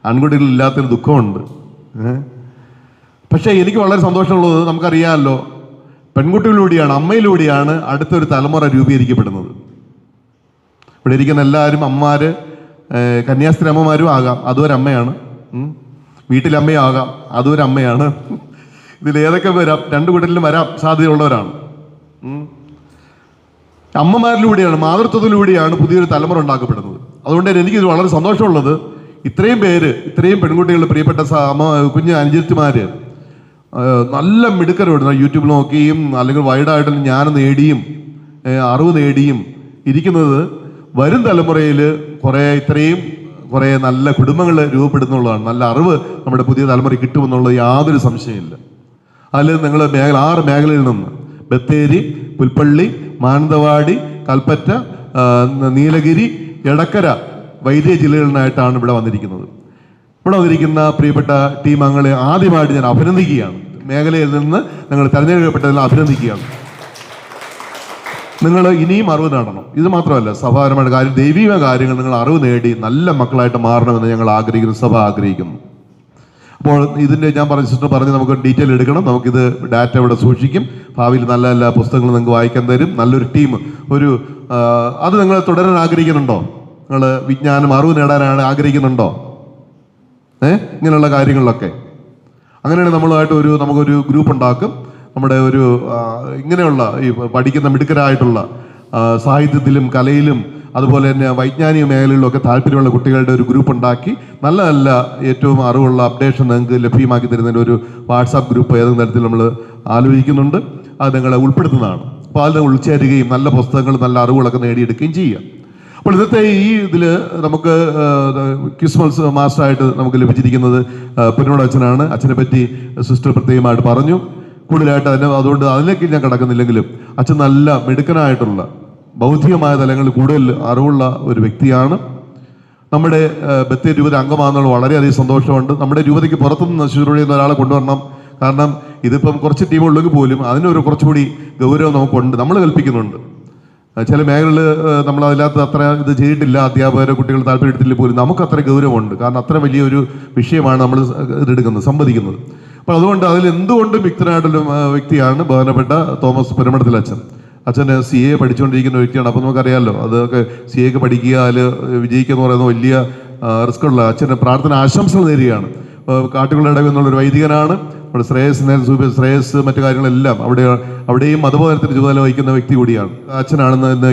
ആൺകുട്ടികളില്ലാത്തൊരു ദുഃഖമുണ്ട്. പക്ഷേ എനിക്ക് വളരെ സന്തോഷമുള്ളത്, നമുക്കറിയാമല്ലോ, പെൺകുട്ടികളിലൂടെയാണ്, അമ്മയിലൂടെയാണ് അടുത്തൊരു തലമുറ രൂപീകരിക്കപ്പെടുന്നത്. ഇവിടെ ഇരിക്കുന്ന എല്ലാവരും അമ്മമാർ, കന്യാസ്ത്രീ അമ്മമാരും ആകാം, അതും അമ്മയാണ്. വീട്ടിലമ്മയും ആകാം, അതും അമ്മയാണ്. ഇതിലേതൊക്കെ വരാം, രണ്ടു കൂട്ടരിലും വരാൻ സാധ്യതയുള്ളവരാണ്. അമ്മമാരിലൂടെയാണ്, മാതൃത്വത്തിലൂടെയാണ് പുതിയൊരു തലമുറ ഉണ്ടാക്കപ്പെടുന്നത്. അതുകൊണ്ട് എനിക്കിത് വളരെ സന്തോഷമുള്ളത്, ഇത്രയും പേര്, ഇത്രയും പെൺകുട്ടികളുടെ പ്രിയപ്പെട്ട കുഞ്ഞ് അനുജത്തിമാര് നല്ല മിടുക്കരോട് യൂട്യൂബിൽ നോക്കിയും അല്ലെങ്കിൽ വൈഡായിട്ടും ജ്ഞാനം നേടിയും അറിവ് നേടിയും ഇരിക്കുന്നത് വരും തലമുറയിൽ കുറേ നല്ല കുടുംബങ്ങൾ രൂപപ്പെടുന്നുള്ളതാണ്. നല്ല അറിവ് നമ്മുടെ പുതിയ തലമുറ കിട്ടുമെന്നുള്ളത് യാതൊരു സംശയമില്ല. അതിൽ നിങ്ങൾ 6 മേഖലയിൽ നിന്ന് ബത്തേരി, പുൽപ്പള്ളി, മാനന്തവാടി, കൽപ്പറ്റ, നീലഗിരി, എടക്കര, വൈദ്യ ജില്ലകളിലായിട്ടാണ് ഇവിടെ വന്നിരിക്കുന്നത്. ഇവിടെ വന്നിരിക്കുന്ന പ്രിയപ്പെട്ട ടീം അംഗങ്ങളെ ആദ്യമായിട്ട് ഞാൻ അഭിനന്ദിക്കുകയാണ്. മേഖലയിൽ നിന്ന് നിങ്ങൾ തിരഞ്ഞെടുക്കപ്പെട്ടതിൽ അഭിനന്ദിക്കുകയാണ്. നിങ്ങൾ ഇനിയും അറിവ് നേടണം. ഇത് മാത്രമല്ല, സഭാപരമായ കാര്യം, ദൈവിക കാര്യങ്ങൾ നിങ്ങൾ അറിവ് നേടി നല്ല മക്കളായിട്ട് മാറണമെന്ന് ഞങ്ങൾ ആഗ്രഹിക്കുന്നു, സഭ ആഗ്രഹിക്കുന്നു. അപ്പോൾ ഇതിൻ്റെ ഞാൻ സിസ്റ്റർ പറഞ്ഞ് നമുക്ക് ഡീറ്റെയിൽ എടുക്കണം. നമുക്കിത് ഡാറ്റ ഇവിടെ സൂക്ഷിക്കും. ഭാവിയിൽ നല്ല നല്ല പുസ്തകങ്ങൾ നിങ്ങൾക്ക് വായിക്കാൻ തരും. നല്ലൊരു ടീം, അത് നിങ്ങൾ തുടരാൻ ആഗ്രഹിക്കുന്നുണ്ടോ? നിങ്ങൾ വിജ്ഞാനം, അറിവ് നേടാനാണ് ആഗ്രഹിക്കുന്നുണ്ടോ? ഇങ്ങനെയുള്ള കാര്യങ്ങളിലൊക്കെ അങ്ങനെയാണ് നമുക്കൊരു ഗ്രൂപ്പ് ഉണ്ടാക്കും. നമ്മുടെ ഇങ്ങനെയുള്ള ഈ പഠിക്കുന്ന മിടുക്കരായിട്ടുള്ള സാഹിത്യത്തിലും കലയിലും അതുപോലെ തന്നെ വൈജ്ഞാനിക മേഖലകളിലൊക്കെ താല്പര്യമുള്ള കുട്ടികളുടെ ഒരു ഗ്രൂപ്പ് ഉണ്ടാക്കി നല്ല നല്ല ഏറ്റവും അറിവുള്ള അപ്ഡേഷൻ നിങ്ങൾക്ക് ലഭ്യമാക്കി തരുന്നതിൻ്റെ ഒരു വാട്സാപ്പ് ഗ്രൂപ്പ് ഏതെങ്കിലും തരത്തിൽ നമ്മൾ ആലോചിക്കുന്നുണ്ട്. അത് നിങ്ങളെ ഉൾപ്പെടുത്തുന്നതാണ്. അപ്പോൾ അതിൽ ഉൾച്ചേരുകയും നല്ല പുസ്തകങ്ങൾ, നല്ല അറിവുകളൊക്കെ നേടിയെടുക്കുകയും ചെയ്യുക. അപ്പോൾ ഇന്നത്തെ ഈ ഇതിൽ നമുക്ക് ക്രിസ്മസ് മാസ്റ്ററായിട്ട് നമുക്ക് ലഭിച്ചിരിക്കുന്നത് പൊന്നോട് അച്ഛനാണ്. അച്ഛനെ പറ്റി സിസ്റ്റർ പ്രത്യേകമായിട്ട് പറഞ്ഞു. കൂടുതലായിട്ട് അതുകൊണ്ട് അതിലേക്ക് ഞാൻ കിടക്കുന്നില്ലെങ്കിലും അച്ഛൻ നല്ല മിടുക്കനായിട്ടുള്ള ബൗദ്ധികമായ തലങ്ങളിൽ കൂടുതൽ അറിവുള്ള ഒരു വ്യക്തിയാണ്. നമ്മുടെ ബത്തേരി രൂപത അംഗമാകുന്നുള്ള വളരെയധികം സന്തോഷമുണ്ട്. നമ്മുടെ രൂപതയ്ക്ക് പുറത്തുനിന്ന് ശുശ്രൂഷ ഒരാളെ കൊണ്ടുവരണം. കാരണം ഇതിപ്പം കുറച്ച് ടീമുള്ളെങ്കിൽ പോലും അതിനൊരു കുറച്ചുകൂടി ഗൗരവം നമുക്കുണ്ട്, നമ്മൾ കൽപ്പിക്കുന്നുണ്ട്. ചില മേഖലകളിൽ നമ്മളതിനകത്ത് അത്ര ഇത് ചെയ്തിട്ടില്ല, അധ്യാപകരെ കുട്ടികൾ താല്പര്യം എടുത്തില്ല പോലും നമുക്ക് അത്ര ഗൗരവമുണ്ട്. കാരണം അത്ര വലിയൊരു വിഷയമാണ് നമ്മൾ ഇതെടുക്കുന്നത്, സംവദിക്കുന്നത്. അപ്പോൾ അതുകൊണ്ട് അതിൽ എന്തുകൊണ്ടും യുക്തനായിട്ടുള്ള വ്യക്തിയാണ് ബഹുമാനപ്പെട്ട തോമസ് പെരുമടത്തിൽ അച്ഛൻ. അച്ഛന് CA പഠിച്ചുകൊണ്ടിരിക്കുന്ന വ്യക്തിയാണ്. അപ്പോൾ നമുക്കറിയാമല്ലോ, അതൊക്കെ CA ഒക്കെ പഠിക്കുക, അതിൽ വിജയിക്കുക എന്ന് പറയുന്നത് വലിയ റിസ്ക് ഉള്ള. അച്ഛന് പ്രാർത്ഥന ആശംസകൾ നേരുകയാണ്. കാട്ടുകളുടെ ഇടവിൽ നിന്നുള്ളൊരു വൈദികനാണ്. നമ്മുടെ ശ്രേയസ് മറ്റു കാര്യങ്ങളെല്ലാം അവിടെയും മതബോധനത്തിന് ചുമതല വഹിക്കുന്ന വ്യക്തി കൂടിയാണ്. അച്ഛനാണെന്ന്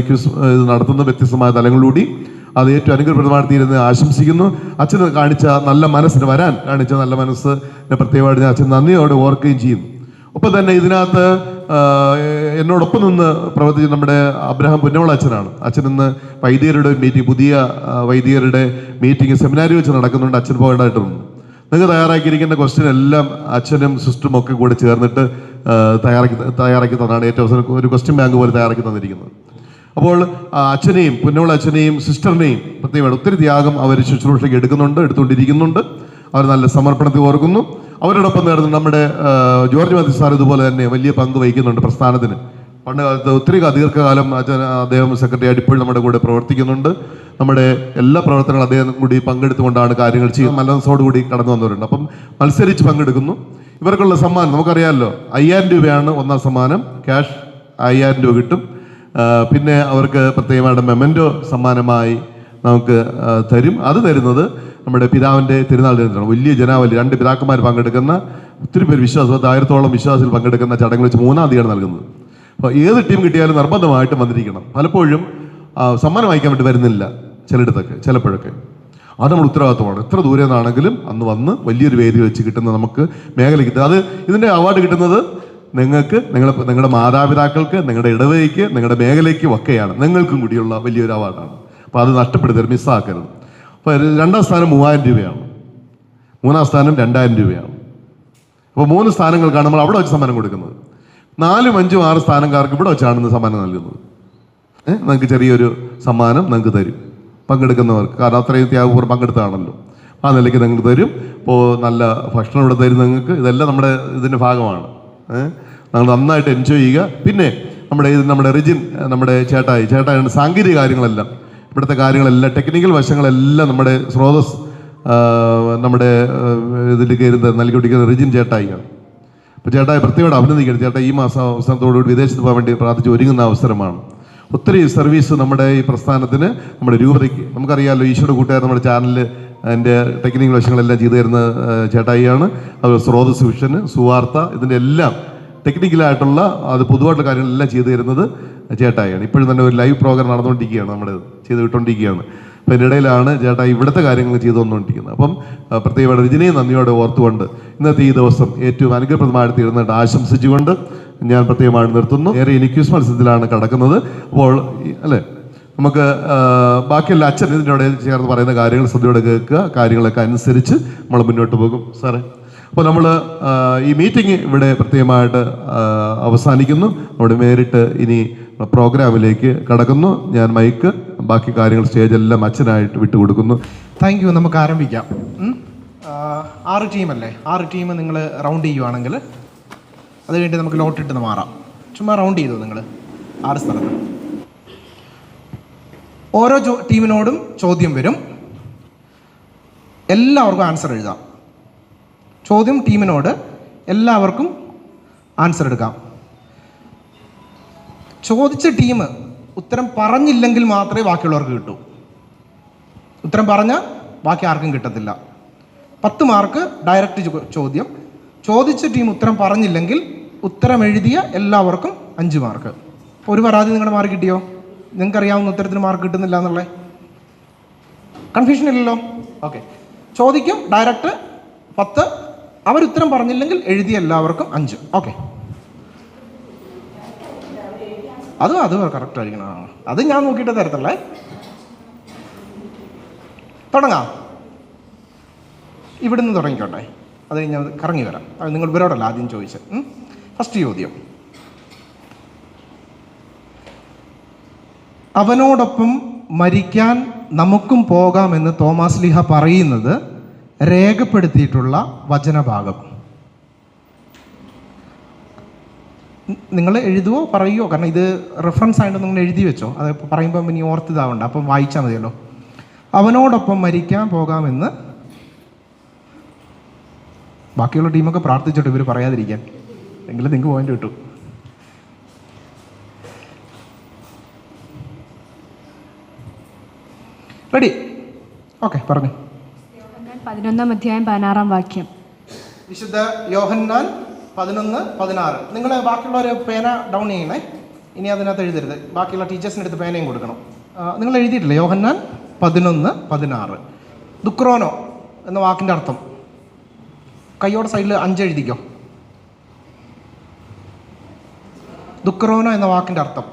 ഇത് നടത്തുന്ന വ്യത്യസ്തമായ തലങ്ങളിലൂടെ അത് ഏറ്റവും അനുഗ്രഹപ്രദമായി തീരുന്നത് ആശംസിക്കുന്നു. അച്ഛന് കാണിച്ച നല്ല മനസ്സിന് കാണിച്ച നല്ല മനസ്സ് പ്രത്യേകമായിട്ട് ഞാൻ അച്ഛൻ നന്ദിയോടെ ഓർക്കുകയും ചെയ്യുന്നു. ഒപ്പം തന്നെ ഇതിനകത്ത് എന്നോടൊപ്പം നിന്ന് പ്രവർത്തിച്ച നമ്മുടെ അബ്രഹാം പുന്നവള അച്ഛനാണ്. അച്ഛൻ ഇന്ന് വൈദികരുടെ മീറ്റിംഗ്, പുതിയ വൈദികരുടെ മീറ്റിംഗ് സെമിനാരി വെച്ച് നടക്കുന്നുണ്ട്. അച്ഛൻ പോകേണ്ടതായിട്ടുണ്ട്. നിങ്ങൾ തയ്യാറാക്കിയിരിക്കുന്ന ക്വസ്റ്റ്യൻ എല്ലാം അച്ഛനും സിസ്റ്ററും ഒക്കെ കൂടെ ചേർന്നിട്ട് തയ്യാറാക്കി തന്നാണ്. ഏറ്റവും അവസാനം ഒരു ക്വസ്റ്റ്യൻ ബാങ്ക് പോലെ തയ്യാറാക്കി തന്നിരിക്കുന്നത്. അപ്പോൾ അച്ഛനെയും പുന്നവള അച്ഛനെയും സിസ്റ്ററിനെയും പ്രത്യേകമായിട്ട് ഒത്തിരി ത്യാഗം അവർ ശുശ്രൂഷയ്ക്ക് എടുത്തുകൊണ്ടിരിക്കുന്നുണ്ട്. അവർ നല്ല സമർപ്പണത്തിൽ ഓർക്കുന്നു. അവരോടൊപ്പം നേർന്ന് നമ്മുടെ ജോർജ് മാത്യു സാർ ഇതുപോലെ തന്നെ വലിയ പങ്ക് വഹിക്കുന്നുണ്ട് പ്രസ്ഥാനത്തിന്. പണ്ട് കാലത്ത് ഒത്തിരി ദീർഘകാലം അദ്ദേഹം സെക്രട്ടറി ആയിട്ട് ഇപ്പോഴും നമ്മുടെ കൂടെ പ്രവർത്തിക്കുന്നുണ്ട്. നമ്മുടെ എല്ലാ പ്രവർത്തനങ്ങളും അദ്ദേഹം കൂടി പങ്കെടുത്തുകൊണ്ടാണ് കാര്യങ്ങൾ ചെയ്യുന്നത്. മനസ്സോടുകൂടി കടന്നു വന്നവരുണ്ട്. അപ്പം മത്സരിച്ച് പങ്കെടുക്കുന്നു. ഇവർക്കുള്ള സമ്മാനം നമുക്കറിയാമല്ലോ, 5000 രൂപയാണ് ഒന്നാം സമ്മാനം. ക്യാഷ് 5000 രൂപ കിട്ടും. പിന്നെ അവർക്ക് പ്രത്യേകമായിട്ട് മെമൻറ്റോ സമ്മാനമായി നമുക്ക് തരും. അത് തരുന്നത് നമ്മുടെ പിതാവിൻ്റെ തിരുനാൾ ദിനത്തിലാണ്. വലിയ ജനാവലി, 2 പിതാക്കന്മാർ പങ്കെടുക്കുന്ന ഒത്തിരി പേര് വിശ്വാസം, 1000-ഓളം വിശ്വാസികൾ പങ്കെടുക്കുന്ന ചടങ്ങിൽ വെച്ച് 3-ാം തീയതിയാണ് നൽകുന്നത്. അപ്പോൾ ഏത് ടീം കിട്ടിയാലും നിർബന്ധമായിട്ടും വന്നിരിക്കണം. പലപ്പോഴും സമ്മാനം വായിക്കാൻ വേണ്ടി വരുന്നില്ല ചിലയിടത്തൊക്കെ, ചിലപ്പോഴൊക്കെ. അത് നമ്മുടെ ഉത്തരവാദിത്വമാണ്. എത്ര ദൂരെ നിന്നാണെങ്കിലും അന്ന് വന്ന് വലിയൊരു വേദി വെച്ച് കിട്ടുന്ന നമുക്ക് മേഖലയ്ക്ക് അത് ഇതിൻ്റെ അവാർഡ് കിട്ടുന്നത് നിങ്ങൾക്ക്, നിങ്ങളുടെ മാതാപിതാക്കൾക്ക്, നിങ്ങളുടെ ഇടവകയ്ക്ക്, നിങ്ങളുടെ മേഖലയ്ക്കും ഒക്കെയാണ്. നിങ്ങൾക്കും കൂടിയുള്ള വലിയൊരു അവാർഡാണ്. അപ്പോൾ അത് നഷ്ടപ്പെടുത്തരുത്, മിസ്സാക്കരുത്. അപ്പോൾ 2-ാം സ്ഥാനം 3000 രൂപയാണ്, 3-ാം സ്ഥാനം 2000 രൂപയാണ്. അപ്പോൾ 3 സ്ഥാനങ്ങൾക്കാണ് നമ്മൾ അവിടെ വെച്ച് സമ്മാനം കൊടുക്കുന്നത്. 4, 5, 6 സ്ഥാനക്കാർക്ക് ഇവിടെ വെച്ചാണ് സമ്മാനം നൽകുന്നത്. നിങ്ങൾക്ക് ചെറിയൊരു സമ്മാനം നിങ്ങൾക്ക് തരും പങ്കെടുക്കുന്നവർക്ക്. കാരണം അത്രയും ത്യാഗപൂർവ്വം പങ്കെടുത്താണല്ലോ. ആ നിലയ്ക്ക് നിങ്ങൾക്ക് തരും. ഇപ്പോൾ നല്ല ഭക്ഷണം ഇവിടെ തരും നിങ്ങൾക്ക്. ഇതെല്ലാം നമ്മുടെ ഇതിൻ്റെ ഭാഗമാണ്. നിങ്ങൾ നന്നായിട്ട് എൻജോയ് ചെയ്യുക. പിന്നെ നമ്മുടെ റിജിൻ, നമ്മുടെ ചേട്ടായാണ് സാങ്കേതിക കാര്യങ്ങളെല്ലാം, ഇവിടുത്തെ കാര്യങ്ങളെല്ലാം, ടെക്നിക്കൽ വശങ്ങളെല്ലാം നമ്മുടെ സ്രോതസ് നമ്മുടെ ഇതിൽ കയറുന്ന നൽകിക്കൊണ്ടിരിക്കുന്ന റിജിൻ ചേട്ടായിയാണ്. അപ്പോൾ ചേട്ടായി പ്രത്യേകം അഭിനന്ദിക്കണം. ചേട്ടാ ഈ മാസം അവസാനത്തോടുകൂടി വിദേശത്ത് പോകാൻ വേണ്ടി പ്രാർത്ഥിച്ച് ഒരുങ്ങുന്ന അവസരമാണ്. ഒത്തിരി സർവീസ് നമ്മുടെ ഈ പ്രസ്ഥാനത്തിന്, നമ്മുടെ രൂപതയ്ക്ക്. നമുക്കറിയാമല്ലോ, ഈശോയുടെ കൂട്ടുകാർ നമ്മുടെ ചാനലിൽ അതിൻ്റെ ടെക്നിക്കൽ വശങ്ങളെല്ലാം ചെയ്തു തരുന്ന ചേട്ടായിയാണ്. അതുപോലെ സ്രോതസ് വിഷന്, സുവാർത്ത, ഇതിൻ്റെ എല്ലാം ടെക്നിക്കലായിട്ടുള്ള അത് പൊതുവായിട്ടുള്ള കാര്യങ്ങളെല്ലാം ചെയ്തു തരുന്നത് ചേട്ടായിയാണ്. ഇപ്പോഴും തന്നെ ഒരു ലൈവ് പ്രോഗ്രാം നടന്നുകൊണ്ടിരിക്കുകയാണ്, നമ്മുടെ ചെയ്ത് വിട്ടുകൊണ്ടിരിക്കുകയാണ്. അപ്പം അതിൻ്റെ ഇടയിലാണ് ചേട്ടാ ഇവിടുത്തെ കാര്യങ്ങൾ ചെയ്തു വന്നുകൊണ്ടിരിക്കുന്നത്. അപ്പം പ്രത്യേകമായിട്ട് രജനിയെ നന്ദിയോടെ ഓർത്തുകൊണ്ട് ഇന്നത്തെ ഈ ദിവസം ഏറ്റവും അനുഗ്രഹപ്രദമായിട്ട് തീർന്നിട്ട് ആശംസിച്ചുകൊണ്ട് ഞാൻ പ്രത്യേകമായിട്ട് നിർത്തുന്നു. ഏറെ ഇനിക്യൂസ് മത്സരത്തിലാണ് കിടക്കുന്നത്. അപ്പോൾ അല്ലേ, നമുക്ക് ബാക്കിയുള്ള അച്ഛൻ ഇതിൻ്റെ ഇടയിൽ ചേർന്ന് പറയുന്ന കാര്യങ്ങൾ ശ്രദ്ധയോടെ കേൾക്കുക. കാര്യങ്ങളൊക്കെ അനുസരിച്ച് നമ്മൾ മുന്നോട്ട് പോകും. സാറേ, അപ്പോൾ നമ്മൾ ഈ മീറ്റിംഗ് ഇവിടെ പ്രത്യേകമായിട്ട് അവസാനിക്കുന്നു. നമ്മുടെ നേരിട്ട് ഇനി പ്രോഗ്രാമിലേക്ക് കടക്കുന്നു. ഞാൻ മൈക്ക്, ബാക്കി കാര്യങ്ങൾ സ്റ്റേജെല്ലാം അച്ഛനായിട്ട് വിട്ടുകൊടുക്കുന്നു. Thank you. നമുക്ക് ആരംഭിക്കാം. 6 ടീമല്ലേ, 6 ടീം നിങ്ങൾ റൗണ്ട് ചെയ്യുവാണെങ്കിൽ അത് കഴിഞ്ഞിട്ട് നമുക്ക് ലോട്ടിട്ട് മാറാം. ചുമ്മാ റൗണ്ട് ചെയ്തു നിങ്ങൾ 6 സ്ഥലത്ത്. ഓരോ ടീമിനോടും ചോദ്യം വരും. എല്ലാവർക്കും ആൻസർ എഴുതാം. ചോദ്യം ടീമിനോട്, എല്ലാവർക്കും ആൻസർ എടുക്കാം. ചോദിച്ച ടീം ഉത്തരം പറഞ്ഞില്ലെങ്കിൽ മാത്രമേ ബാക്കിയുള്ളവർക്ക് കിട്ടൂ. ഉത്തരം പറഞ്ഞാൽ ബാക്കി ആർക്കും കിട്ടത്തില്ല. 10 മാർക്ക് ഡയറക്റ്റ് ചോദ്യം. ചോദിച്ച ടീം ഉത്തരം പറഞ്ഞില്ലെങ്കിൽ ഉത്തരം എഴുതിയ എല്ലാവർക്കും 5 മാർക്ക്. ഒരു പരാതി നിങ്ങളുടെ മാർക്ക് കിട്ടിയോ? നിങ്ങൾക്കറിയാവുന്ന ഉത്തരത്തിന് മാർക്ക് കിട്ടുന്നില്ല എന്നുള്ളത് കൺഫ്യൂഷൻ ഇല്ലല്ലോ? ഓക്കെ. ചോദിക്കും ഡയറക്റ്റ് 10, അവരുത്തരം പറഞ്ഞില്ലെങ്കിൽ എഴുതിയ എല്ലാവർക്കും 5. ഓക്കെ, അത് കറക്റ്റ് ആയിരിക്കണം. അത് ഞാൻ നോക്കിയിട്ട് തരത്തല്ലേ. തുടങ്ങാം. ഇവിടുന്ന് തുടങ്ങിക്കോട്ടെ, അത് കഴിഞ്ഞാൽ കറങ്ങി വരാം. അത് നിങ്ങൾ ഇവരോടല്ല ആദ്യം ചോദിച്ചത്. ഫസ്റ്റ് ചോദ്യം, അവനോടൊപ്പം മരിക്കാൻ നമുക്കും പോകാമെന്ന് തോമാസ് ലീഹ പറയുന്നത് രേഖപ്പെടുത്തിയിട്ടുള്ള വചനഭാഗം. നിങ്ങൾ എഴുതുവോ പറയുമോ? കാരണം ഇത് റെഫറൻസ് ആയിട്ട് നിങ്ങൾ എഴുതി വെച്ചോ. അത് പറയുമ്പോൾ ഇനി ഓർത്തിതാവണ്ട, അപ്പം വായിച്ചാൽ മതിയല്ലോ. അവനോടൊപ്പം മരിക്കാൻ പോകാമെന്ന്. ബാക്കിയുള്ള ടീമൊക്കെ പ്രാർത്ഥിച്ചോട്ടെ ഇവർ പറയാതിരിക്കാൻ, എങ്കിലും നിങ്ങൾക്ക് പോയിന്റ് കിട്ടും. റെഡി? ഓക്കെ, പറഞ്ഞു. 11-ാം അധ്യായം 16-ാം വാക്യം. വിശുദ്ധ യോഹന്നാൻ 11-16. നിങ്ങൾ ബാക്കിയുള്ളവർ പേന ഡൗൺ ചെയ്യണേ. ഇനി അതിനകത്ത് എഴുതരുത്. ബാക്കിയുള്ള ടീച്ചേഴ്സിൻ്റെ അടുത്ത് പേനയും കൊടുക്കണം. നിങ്ങൾ എഴുതിയിട്ടില്ലേ? യോഹന്നാൻ 11-16. ദുക്രോനോ എന്ന വാക്കിൻ്റെ അർത്ഥം കയ്യോടെ സൈഡിൽ 5 എഴുതിക്കോ. ദുഃഖറോന എന്ന വാക്കിൻ്റെ അർത്ഥം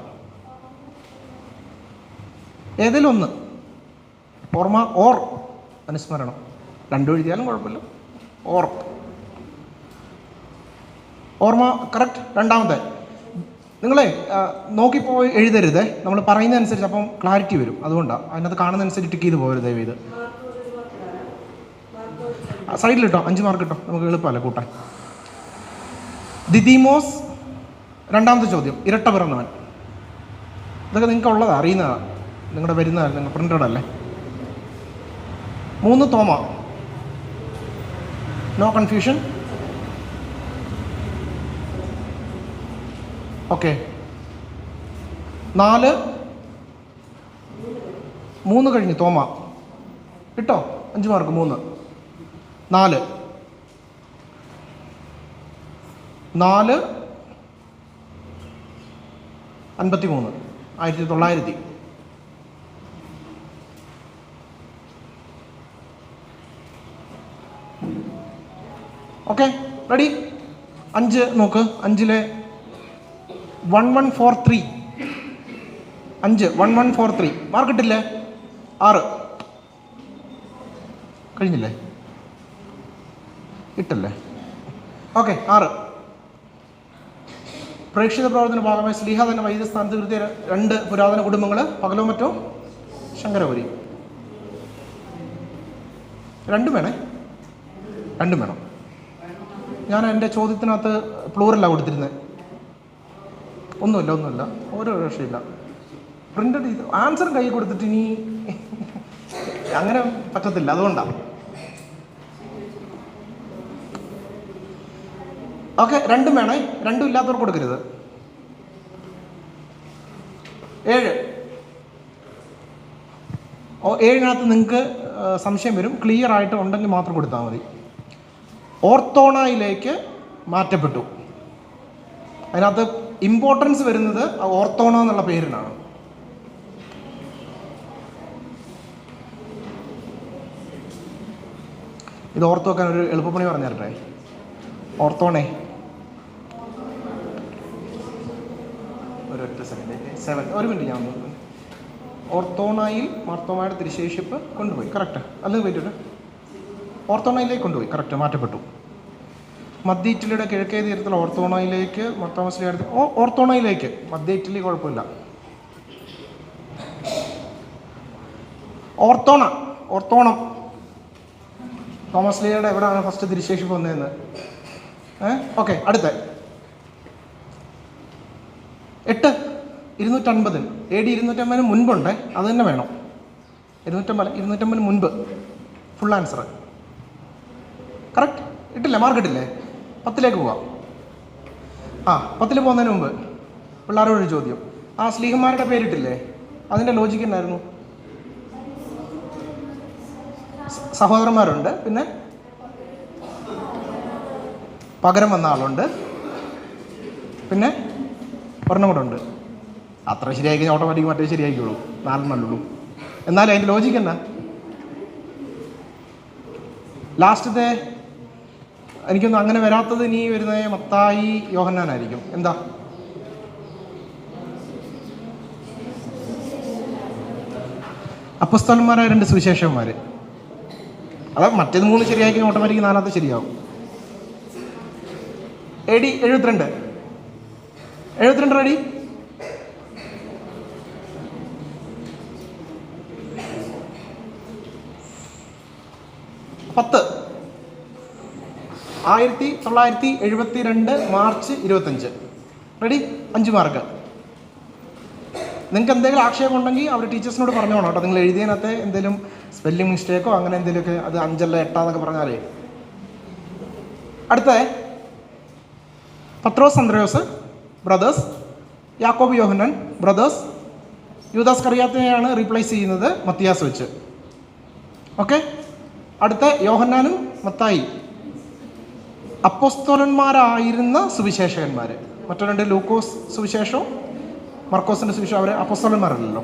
ഏതെങ്കിലും ഒന്ന്. ഓർമ്മ, ഓർ അനുസ്മരണം, രണ്ടും എഴുതിയാലും കുഴപ്പമില്ല. ഓർമ്മ കറക്റ്റ്. രണ്ടാമത്തെ, നിങ്ങളെ നോക്കിപ്പോയി എഴുതരുതേ, നമ്മൾ പറയുന്നതനുസരിച്ച് അപ്പം ക്ലാരിറ്റി വരും. അതുകൊണ്ടാണ് അതിനകത്ത് കാണുന്നതനുസരിച്ച് ടിക്ക് ചെയ്ത് പോകരുത് ദയവേത്. സൈഡിൽ കിട്ടോ, 5 മാർക്ക് കിട്ടോ, നമുക്ക് എളുപ്പമല്ല കൂട്ടാൻ. ദിദിമോസ്, രണ്ടാമത്തെ ചോദ്യം, ഇരട്ട പിറന്നവൻ. ഇതൊക്കെ നിങ്ങൾക്ക് ഉള്ളതാണ്, അറിയുന്നതാണ്, നിങ്ങളുടെ വരുന്നതാണ്, നിങ്ങൾ പ്രിൻ്റഡ് അല്ലേ. 3 തോമ, നോ കൺഫ്യൂഷൻ. ഓക്കെ. 4, 3 കഴിഞ്ഞ് തോമ കിട്ടോ, 5 മാർക്ക്. 3, 4, 4, 53, 1900. Okay, ready. 5 നോക്ക്. 5-ലെ 1143, 5 1143 മാർക്ക് കിട്ടില്ലേ? 6 കഴിഞ്ഞില്ലേ? ഇട്ടല്ലേ? ഓക്കെ. 6, പ്രേക്ഷിത പ്രവർത്തന ഭാഗമായി സ്ലീഹ തന്നെ വൈദ്യസ്ഥാനത്ത് നിർത്തിയ 2 പുരാതന കുടുംബങ്ങൾ, പകലോ മറ്റോ ശങ്കരപുരി. 2 വേണേ, 2 വേണം. ഞാൻ എൻ്റെ ചോദ്യത്തിനകത്ത് പ്ലൂറല്ല കൊടുത്തിരുന്നത്. ഒന്നുമില്ല, ഓരോ രക്ഷയില്ല. പ്രിൻ്റഡ് ചെയ്ത് ആൻസർ കൈ കൊടുത്തിട്ട് ഇനി അങ്ങനെ പറ്റത്തില്ല, അതുകൊണ്ടാണ്. ഓക്കെ, 2 വേണേ, 2 ഇല്ലാത്തവർക്ക് കൊടുക്കരുത്. 7, 7-നകത്ത് നിങ്ങൾക്ക് സംശയം വരും, ക്ലിയർ ആയിട്ട് ഉണ്ടെങ്കിൽ മാത്രം കൊടുത്താൽ മതി. ഓർത്തോണയിലേക്ക് മാറ്റപ്പെട്ടു. അതിനകത്ത് ഇമ്പോർട്ടൻസ് വരുന്നത് ഓർത്തോണ എന്നുള്ള പേരിനാണ്. ഇത് ഓർത്ത് വെക്കാൻ ഒരു എളുപ്പപ്പണി പറഞ്ഞു തരട്ടെ. ഓർത്തോണേ, ഒരൊറ്റ സെക്കൻഡ്, 7, 1 മിനിറ്റ് ഞാൻ നോക്കുന്നു. ഓർത്തോണയിൽ മാർത്തോമയുടെ തിരുശേഷിപ്പ് കൊണ്ടുപോയി, കറക്റ്റ്. അല്ലെങ്കിൽ പോയിട്ട് ഓർത്തോണയിലേക്ക് കൊണ്ടുപോയി, കറക്റ്റ്, മാറ്റപ്പെട്ടു. മധ്യ ഇറ്റലിയുടെ കിഴക്കേ തീരത്തിൽ ഓർത്തോണയിലേക്ക് മാർത്തോമാശ്ലീഹ ഓർത്തോണയിലേക്ക്, മധ്യ ഇറ്റലി കുഴപ്പമില്ല. ഓർത്തോണം തോമസ്ലീഹയുടെ എവിടെയാണ് ഫസ്റ്റ് തിരുശേഷിപ്പ് വന്നതെന്ന്. ഓക്കെ, അടുത്ത 8, 250 AD 250 മുൻപുണ്ടേ, അത് തന്നെ വേണം. 250 മുൻപ്, ഫുൾ ആൻസർ കറക്റ്റ്. ഇട്ടില്ലേ? മാർക്ക് ഇട്ടില്ലേ? 10-ലേക്ക് പോവാം. 10-ൽ പോകുന്നതിന് മുമ്പ് പിള്ളേരോടൊരു ചോദ്യം. ആ സ്ലീഹന്മാരുടെ പേരിട്ടില്ലേ, അതിൻ്റെ ലോജിക്ക് എന്നായിരുന്നു? സഹോദരന്മാരുണ്ട്, പിന്നെ പകരം വന്ന ആളുണ്ട്, പിന്നെ ഒരെണ്ണം കൂടെ ഉണ്ട്. അത്ര ശരിയായി കഴിഞ്ഞാൽ ഓട്ടോമാറ്റിക് മറ്റേ ശരിയായിക്കോളൂ, 4 എന്നാലും അതിൻ്റെ ലോജിക്ക് എന്നാ? ലാസ്റ്റത്തെ എനിക്കൊന്നും അങ്ങനെ വരാത്തത് ഇനി വരുന്നത് മത്തായി, യോഹന്നാനായിരിക്കും. എന്താ? അപ്പോസ്തലന്മാരായ 2 സുവിശേഷന്മാർ. അത് മറ്റേത് 3 ശരിയായി കഴിഞ്ഞാൽ ഓട്ടോമാറ്റിക് 4-ാമത്തെ ശരിയാവും. AD 72 ready. പത്ത് 1972 മാർച്ച് 25 റെഡി. 5 മാർക്ക്. നിങ്ങൾക്ക് എന്തെങ്കിലും ആക്ഷേപം ഉണ്ടെങ്കിൽ അവർ ടീച്ചേഴ്സിനോട് പറഞ്ഞോളാം കേട്ടോ. നിങ്ങൾ എഴുതിയതിനകത്ത് എന്തെങ്കിലും സ്പെല്ലിംഗ് മിസ്റ്റേക്കോ അങ്ങനെ എന്തെങ്കിലുമൊക്കെ, അത് 5 അല്ല 8 എന്നൊക്കെ പറഞ്ഞാലേ. അടുത്ത പത്രോസ് അന്ത്രയോസ് ബ്രദേഴ്സ്, യാക്കോബ് യോഹന്നാൻ ബ്രദേഴ്സ്. യൂദാസ് കറിയാത്തിനെയാണ് റീപ്ലേസ് ചെയ്യുന്നത് മത്തിയാസ് വെച്ച്. ഓക്കെ. അടുത്ത യോഹന്നാനും മത്തായി അപ്പോസ്തലന്മാരായിരുന്ന സുവിശേഷകന്മാർ. മറ്റു 2 ലൂക്കോസ് സുവിശേഷവും മർക്കോസിൻ്റെ സുവിശേഷം, അവർ അപ്പോസ്തലന്മാരല്ലല്ലോ.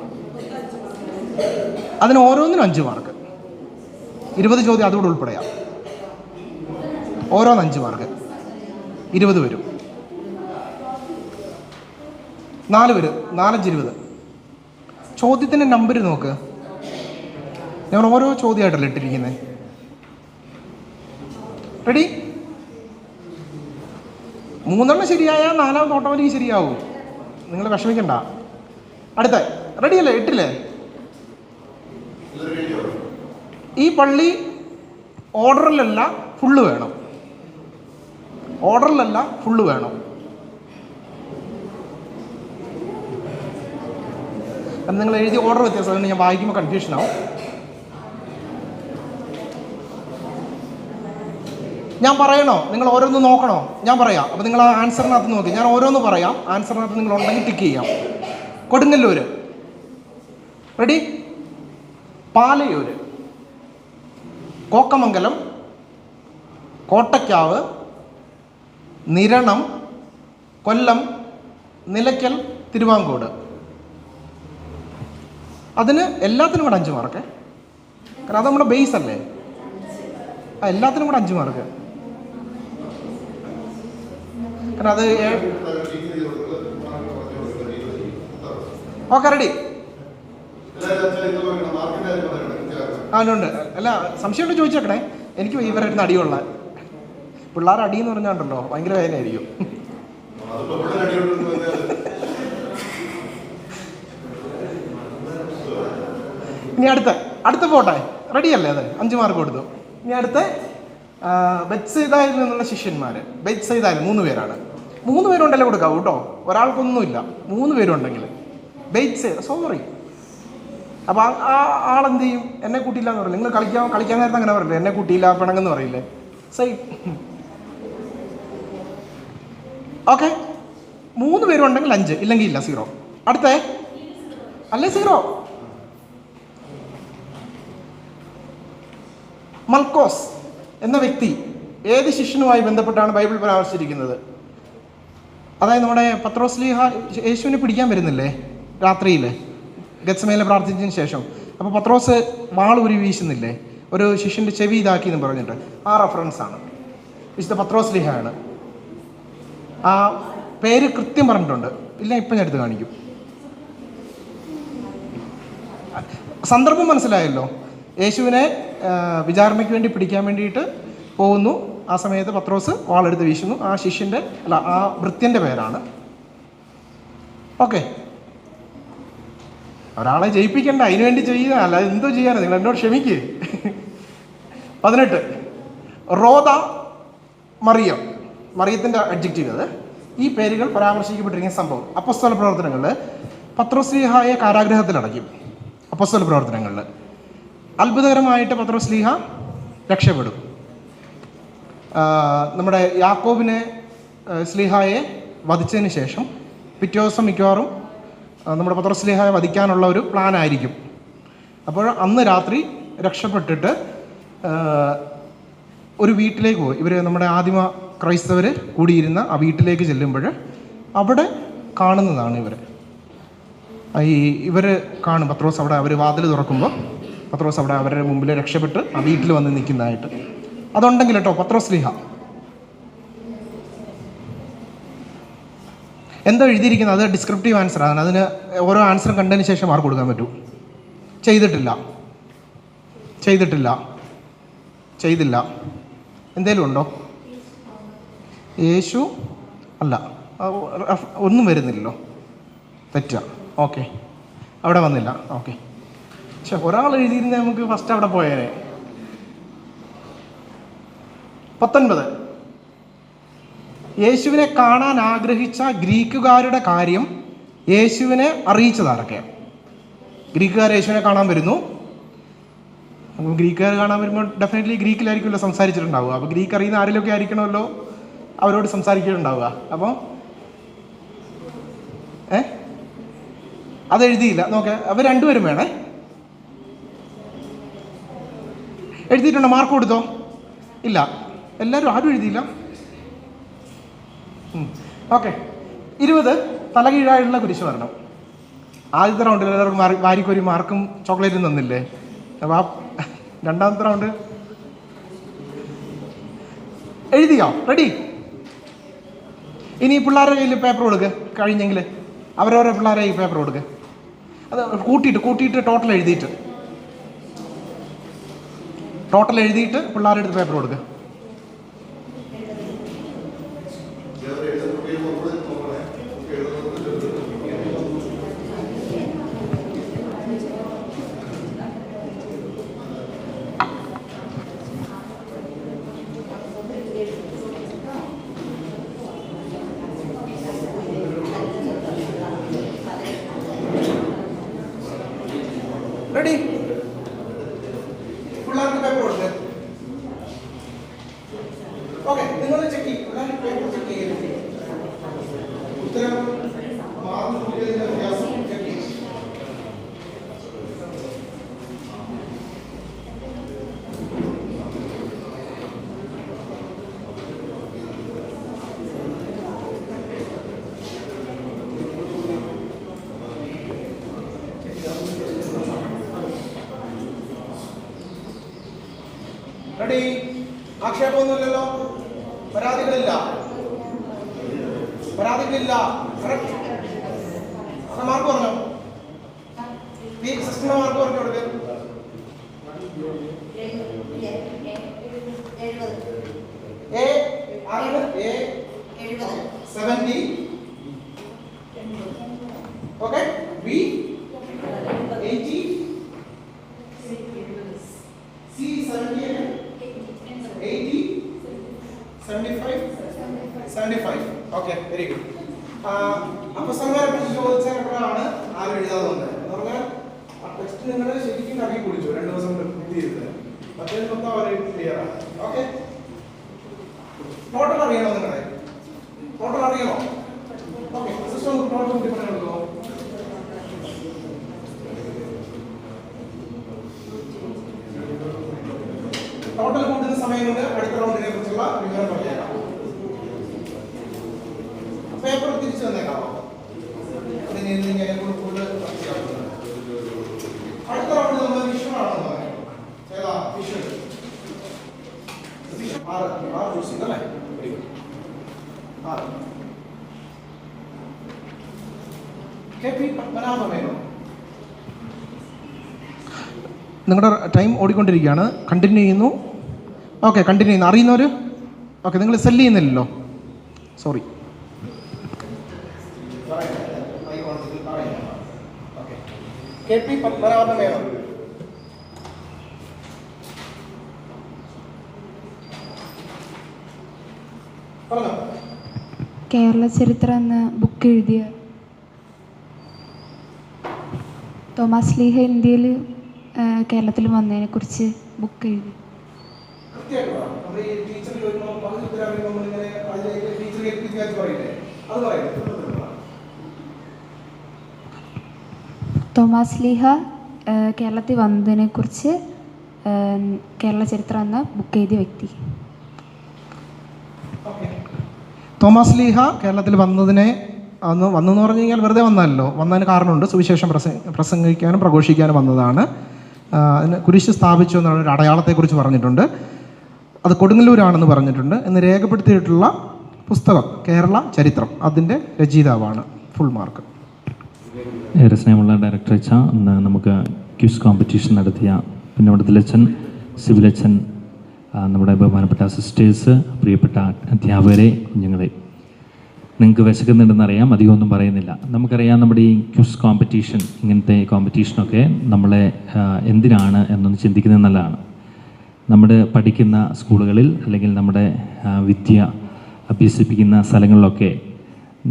അതിന് ഓരോന്നിനും 5 മാർക്ക്. 20 ചോദ്യം അതുകൂടെ ഉൾപ്പെടെയാ. ഓരോന്ന് 5 മാർക്ക്, 20 വരും. 4 പേര്, 4×20. ചോദ്യത്തിൻ്റെ നമ്പർ നോക്ക്. ഞങ്ങൾ ഓരോ ചോദ്യമായിട്ടല്ലേ ഇട്ടിരിക്കുന്നത്. റെഡി? 3 ശരിയായ 4ാമത് ഓട്ടോമാറ്റിക് ശരിയാവും. നിങ്ങൾ വിഷമിക്കണ്ട. അടുത്ത റെഡിയല്ലേ? 8 ഈ പള്ളി ഓർഡറിലല്ല ഫുള്ള് വേണം. ഓർഡറിലല്ല ഫുള്ള് വേണം. നിങ്ങൾ എഴുതി ഓർഡർ വ്യത്യാസം, അതുകൊണ്ട് ഞാൻ വായിക്കുമ്പോൾ കൺഫ്യൂഷൻ ആവും. ഞാൻ പറയണോ? നിങ്ങൾ ഓരോന്ന് നോക്കണോ? ഞാൻ പറയാം. അപ്പോൾ നിങ്ങൾ ആ ആൻസറിനകത്ത് നോക്കി. ഞാൻ ഓരോന്ന് പറയാം. ആൻസറിനകത്ത് നിങ്ങൾ ഉണ്ടെങ്കിൽ ടിക്ക് ചെയ്യാം. കൊടുങ്ങല്ലൂർ. റെഡി? പാലയൂർ, കോക്കമംഗലം, കോട്ടയ്ക്കാവ്, നിരണം, കൊല്ലം, നിലയ്ക്കൽ, തിരുവാങ്കോട്. അതിന് എല്ലാത്തിനും കൂടെ 5 മാർക്ക്. കാരണം അത് നമ്മുടെ ബേസ് അല്ലേ. എല്ലാത്തിനും കൂടെ 5 മാർക്ക്. കാരണം അത് ഓക്കെ. റെഡി? ഉണ്ട്. അല്ല, സംശയമുണ്ട് ചോദിച്ചേക്കണേ. എനിക്ക് ഇവരായിരുന്നു അടിയുള്ള പിള്ളേർ. അടിയെന്ന് പറഞ്ഞാണ്ടല്ലോ ഭയങ്കര വേദനയായിരിക്കും. ഇനി അടുത്ത പോട്ടെ. റെഡിയല്ലേ? അത് 5 മാർക്ക് കൊടുത്തു. ഇനി അടുത്ത ബെത്സൈദയിൽ നിന്നുള്ള ശിഷ്യന്മാർ. ബെത്സൈദയിൽ 3 പേരാണ്. 3 പേരുണ്ടല്ലേ കൊടുക്കാവൂ കേട്ടോ. ഒരാൾക്കൊന്നുമില്ല. 3 പേരുണ്ടെങ്കിൽ ബെത്സൈദ. സോറി. അപ്പോൾ ആ ആളെന്ത് ചെയ്യും? എന്നെ കൂട്ടിയില്ല എന്ന് പറയില്ല. നിങ്ങൾ കളിക്കാൻ നേരത്തെ അങ്ങനെ പറയില്ലേ? എന്നെ കൂട്ടിയില്ല പിണങ്ങെന്ന് പറയില്ലേ? സൈ. ഓക്കെ. 3 പേരുണ്ടെങ്കിൽ 5, ഇല്ലെങ്കിൽ ഇല്ല, 0. അടുത്തേ അല്ലേ 0. മൽക്കോസ് എന്ന വ്യക്തി ഏത് ശിഷ്യനുമായി ബന്ധപ്പെട്ടാണ് ബൈബിൾ പരാമർശിച്ചിരിക്കുന്നത്? അതായത് നമ്മുടെ പത്രോസ്ലീഹ യേശുവിനെ പിടിക്കാൻ വരുന്നില്ലേ രാത്രിയിൽ ഗത്സമേനിൽ പ്രാർത്ഥിച്ചതിന് ശേഷം? അപ്പോൾ പത്രോസ് വാളൂരി വീശുന്നില്ലേ? ഒരു ശിഷ്യൻ്റെ ചെവി ഇതാക്കി എന്ന് പറഞ്ഞിട്ട്. ആ റെഫറൻസാണ്. വിശുദ്ധ പത്രോസ്ലീഹയാണ്. ആ പേര് കൃത്യം പറഞ്ഞിട്ടുണ്ട്. ഇല്ല, ഇപ്പം ഞാൻ എടുത്ത് കാണിക്കും. സന്ദർഭം മനസ്സിലായല്ലോ. യേശുവിനെ വിചാരണയ്ക്ക് വേണ്ടി പിടിക്കാൻ വേണ്ടിയിട്ട് പോകുന്നു. ആ സമയത്ത് പത്രോസ് വാളെടുത്ത് വീശുന്നു. ആ ശിഷ്യൻ്റെ ആ ഭൃത്യൻ്റെ പേരാണ്. ഓക്കെ. ഒരാളെ ജയിപ്പിക്കണ്ട, അതിനു വേണ്ടി ചെയ്യുക, അല്ല എന്തോ ചെയ്യാനാണ്. നിങ്ങൾ എന്നോട് ക്ഷമിക്ക്. 18 റോദ, മറിയത്തിൻ്റെ അഡ്ജക്റ്റീവ്. അത് ഈ പേരുകൾ പരാമർശിക്കപ്പെട്ടിരിക്കുന്ന സംഭവം അപ്പോസ്തല പ്രവർത്തനങ്ങളിൽ പത്രോസ്ലീഹയെ കാരാഗ്രഹത്തിലടയ്ക്കും. അപ്പോസ്തല പ്രവർത്തനങ്ങളിൽ അത്ഭുതകരമായിട്ട് പത്രോസ്ലീഹ രക്ഷപ്പെടും. നമ്മുടെ യാക്കോബിനെ സ്ലീഹായെ വധിച്ചതിന് ശേഷം പിറ്റേ ദിവസം മിക്കവാറും നമ്മുടെ പത്രോസ്ലീഹായെ വധിക്കാനുള്ള ഒരു പ്ലാനായിരിക്കും. അപ്പോൾ അന്ന് രാത്രി രക്ഷപ്പെട്ടിട്ട് ഒരു വീട്ടിലേക്ക് പോയി. ഇവർ നമ്മുടെ ആദിമ ക്രൈസ്തവർ കൂടിയിരുന്ന ആ വീട്ടിലേക്ക് ചെല്ലുമ്പോൾ അവിടെ കാണുന്നതാണ് ഇവർ കാണും. പത്രോസ് അവിടെ, അവർ വാതിൽ തുറക്കുമ്പോൾ പത്രോസ് അവിടെ അവരുടെ മുമ്പിൽ രക്ഷപ്പെട്ട് ആ വീട്ടിൽ വന്ന് നിൽക്കുന്നതായിട്ട്. അതുണ്ടെങ്കിൽ കേട്ടോ പത്രോസ്ലീഹ എന്തോ എഴുതിയിരിക്കുന്നത് അത് ഡിസ്ക്രിപ്റ്റീവ് ആൻസറാണ്. അതിന് ഓരോ ആൻസറും കണ്ടതിന് ശേഷം മാർക്ക് കൊടുക്കാൻ പറ്റൂ. ചെയ്തില്ല എന്തേലും ഉണ്ടോ? യേശു അല്ല, ഒന്നും വരുന്നില്ലല്ലോ. തെറ്റാ. ഓക്കെ, അവിടെ വന്നില്ല. ഓക്കെ. പക്ഷെ ഒരാൾ എഴുതിയിരുന്ന നമുക്ക് ഫസ്റ്റ് അവിടെ പോയേനെ. 19 യേശുവിനെ കാണാൻ ആഗ്രഹിച്ച ഗ്രീക്കുകാരുടെ കാര്യം യേശുവിനെ അറിയിച്ചതാരൊക്കെ? ഗ്രീക്കുകാർ യേശുവിനെ കാണാൻ വരുന്നു. അപ്പം ഗ്രീക്കുകാർ കാണാൻ വരുമ്പോൾ ഡെഫിനറ്റ്ലി ഗ്രീക്കിലായിരിക്കുമല്ലോ സംസാരിച്ചിട്ടുണ്ടാവുക. അപ്പോൾ ഗ്രീക്ക് അറിയുന്ന ആരിലൊക്കെ ആയിരിക്കണമല്ലോ അവരോട് സംസാരിക്കുന്നുണ്ടാവുക. അപ്പോൾ അതെഴുതിയില്ല. നോക്കെ, അവർ 2 പേരും വേണേ. എഴുതിയിട്ടുണ്ടോ? മാർക്ക് കൊടുത്തോ? ഇല്ല, എല്ലാവരും ആരും എഴുതിയില്ല. ഓക്കെ. 20 തലകീഴായുള്ള കുരിശ് വരണം. ആദ്യത്തെ റൗണ്ടിൽ എല്ലാവർക്കും വാരിക്കൊരു മാർക്കും ചോക്ലേറ്റും തന്നില്ലേ? അപ്പോൾ ആ രണ്ടാമത്തെ റൗണ്ട് എഴുതിയോ? റെഡി? ഇനി പിള്ളേരുടെ കയ്യിൽ പേപ്പർ കൊടുക്കുക കഴിഞ്ഞെങ്കിൽ. അവരവരെ പിള്ളേരെ ഈ പേപ്പർ കൊടുക്കുക. അത് കൂട്ടിയിട്ട് ടോട്ടൽ എഴുതിയിട്ട് പിള്ളേരെടുത്ത് പേപ്പർ കൊടുക്കുക. റെഡി? പിള്ളേർക്ക് പേപ്പർ കൊടുക്കുക. ഓക്കെ, നിങ്ങൾ ചെക്ക് ചെയ്യും. പിള്ളേർക്ക് പേപ്പർ ചെക്ക് ചെയ്യും. ഉത്തരം മാർക്കിന്റെ വ്യത്യാസം ചെക്ക് ചെയ്യും. റെഡി? ആക്ഷേപമൊന്നുമില്ലല്ലോ? പരാതികളില്ല? കറക്റ്റ്. മാർക്ക് പറഞ്ഞോ? ഈ സിസ്റ്റം മാർക്ക് പറഞ്ഞു കൊടുക്കുക. A 70. Okay. B 80. C 70. 80. 75. Okay, very good. അപസംഹാരെ കുറിച്ച് ചോദിച്ചപ്പോഴാണ് ആരും എഴുതാതെ വന്നത്. എന്ന് പറഞ്ഞാൽ ആ ടെക്സ്റ്റ് നിങ്ങൾ ശരിക്കും കറങ്ങി കുടിച്ചു 2 ദിവസം ബുക്ക് ചെയ്തത്. മറ്റേ മൊത്തം അവർ ക്ലിയർ ആണ്. ഓക്കെ, ടോട്ടൽ അറിയണോ? നിങ്ങളെ ടോട്ടൽ അറിയണോ? ഓക്കെ, സിസ്റ്റം ടോട്ടൽ കൂട്ടിപ്പറയുള്ളൂ. ടോട്ടൽ കൂട്ടുന്ന സമയം കൊണ്ട് അടുത്ത റൗണ്ടിനെ കുറിച്ചുള്ള വിവരം പറഞ്ഞേക്കാം. പേപ്പർ തിരിച്ചു വന്നേക്കാമോ? അടുത്ത റൗണ്ട് നമ്മൾ വിഷ്വലാണെന്ന് പറയാം. ഏതാ വിഷ്വൽ? 6 ചൂസ് ചെയ്തല്ലേ? Very good. 6 KP പത്മനാഭമേനോൻ. നിങ്ങളുടെ ടൈം ഓടിക്കൊണ്ടിരിക്കുകയാണ്. കണ്ടിന്യൂ ചെയ്യുന്നു. ഓക്കെ, കണ്ടിന്യൂ ചെയ്യുന്നു. അറിയുന്നവർ? ഓക്കെ, നിങ്ങൾ സെല് ചെയ്യുന്നില്ലല്ലോ. സോറി. KP പത്മനാഭമേനോൻ. പറഞ്ഞോ. കേരള ചരിത്രം എന്ന ബുക്ക് എഴുതിയ തോമസ് ലീഹ ഇന്ത്യയിൽ കേരളത്തിൽ വന്നതിനെക്കുറിച്ച് ബുക്ക് എഴുതി. തോമസ് ലീഹ കേരളത്തിൽ വന്നതിനെക്കുറിച്ച് കേരള ചരിത്രം എന്ന ബുക്ക് എഴുതിയ വ്യക്തി. തോമസ് ലീഹ കേരളത്തിൽ വന്നതിനെ വന്നെന്ന് പറഞ്ഞു കഴിഞ്ഞാൽ വെറുതെ വന്നല്ലോ. വന്നതിന് കാരണമുണ്ട്. സുവിശേഷം പ്രസംഗിക്കാനും പ്രഘോഷിക്കാനും വന്നതാണ്. അതിന് കുരിശ് സ്ഥാപിച്ചു എന്നുള്ള ഒരു അടയാളത്തെക്കുറിച്ച് പറഞ്ഞിട്ടുണ്ട്. അത് കൊടുങ്ങല്ലൂരാണെന്ന് പറഞ്ഞിട്ടുണ്ട് എന്ന് രേഖപ്പെടുത്തിയിട്ടുള്ള പുസ്തകം കേരള ചരിത്രം. അതിൻ്റെ രചയിതാവാണ്. Full mark. ഏറെ സ്നേഹമുള്ള ഡയറക്ടർ അച്ഛ, ഇന്ന് നമുക്ക് ക്വിസ് കോമ്പറ്റീഷൻ നടത്തിയ പിന്നെ ദിലച്ചൻ, സിവിലച്ചൻ, നമ്മുടെ ബഹുമാനപ്പെട്ട സിസ്റ്റേഴ്സ്, പ്രിയപ്പെട്ട അധ്യാപകരെ, കുഞ്ഞുങ്ങളെ, നിങ്ങൾക്ക് വിശക്കുന്നുണ്ടെന്നറിയാം. അധികമൊന്നും പറയുന്നില്ല. നമുക്കറിയാം നമ്മുടെ ഈ ക്വിസ് കോമ്പറ്റീഷൻ, ഇങ്ങനത്തെ കോമ്പറ്റീഷനൊക്കെ നമ്മളെ എന്തിനാണ് എന്നൊന്ന് ചിന്തിക്കുന്നത് നല്ലതാണ്. നമ്മുടെ പഠിക്കുന്ന സ്കൂളുകളിൽ അല്ലെങ്കിൽ നമ്മുടെ വിദ്യ അഭ്യസിപ്പിക്കുന്ന സ്ഥലങ്ങളിലൊക്കെ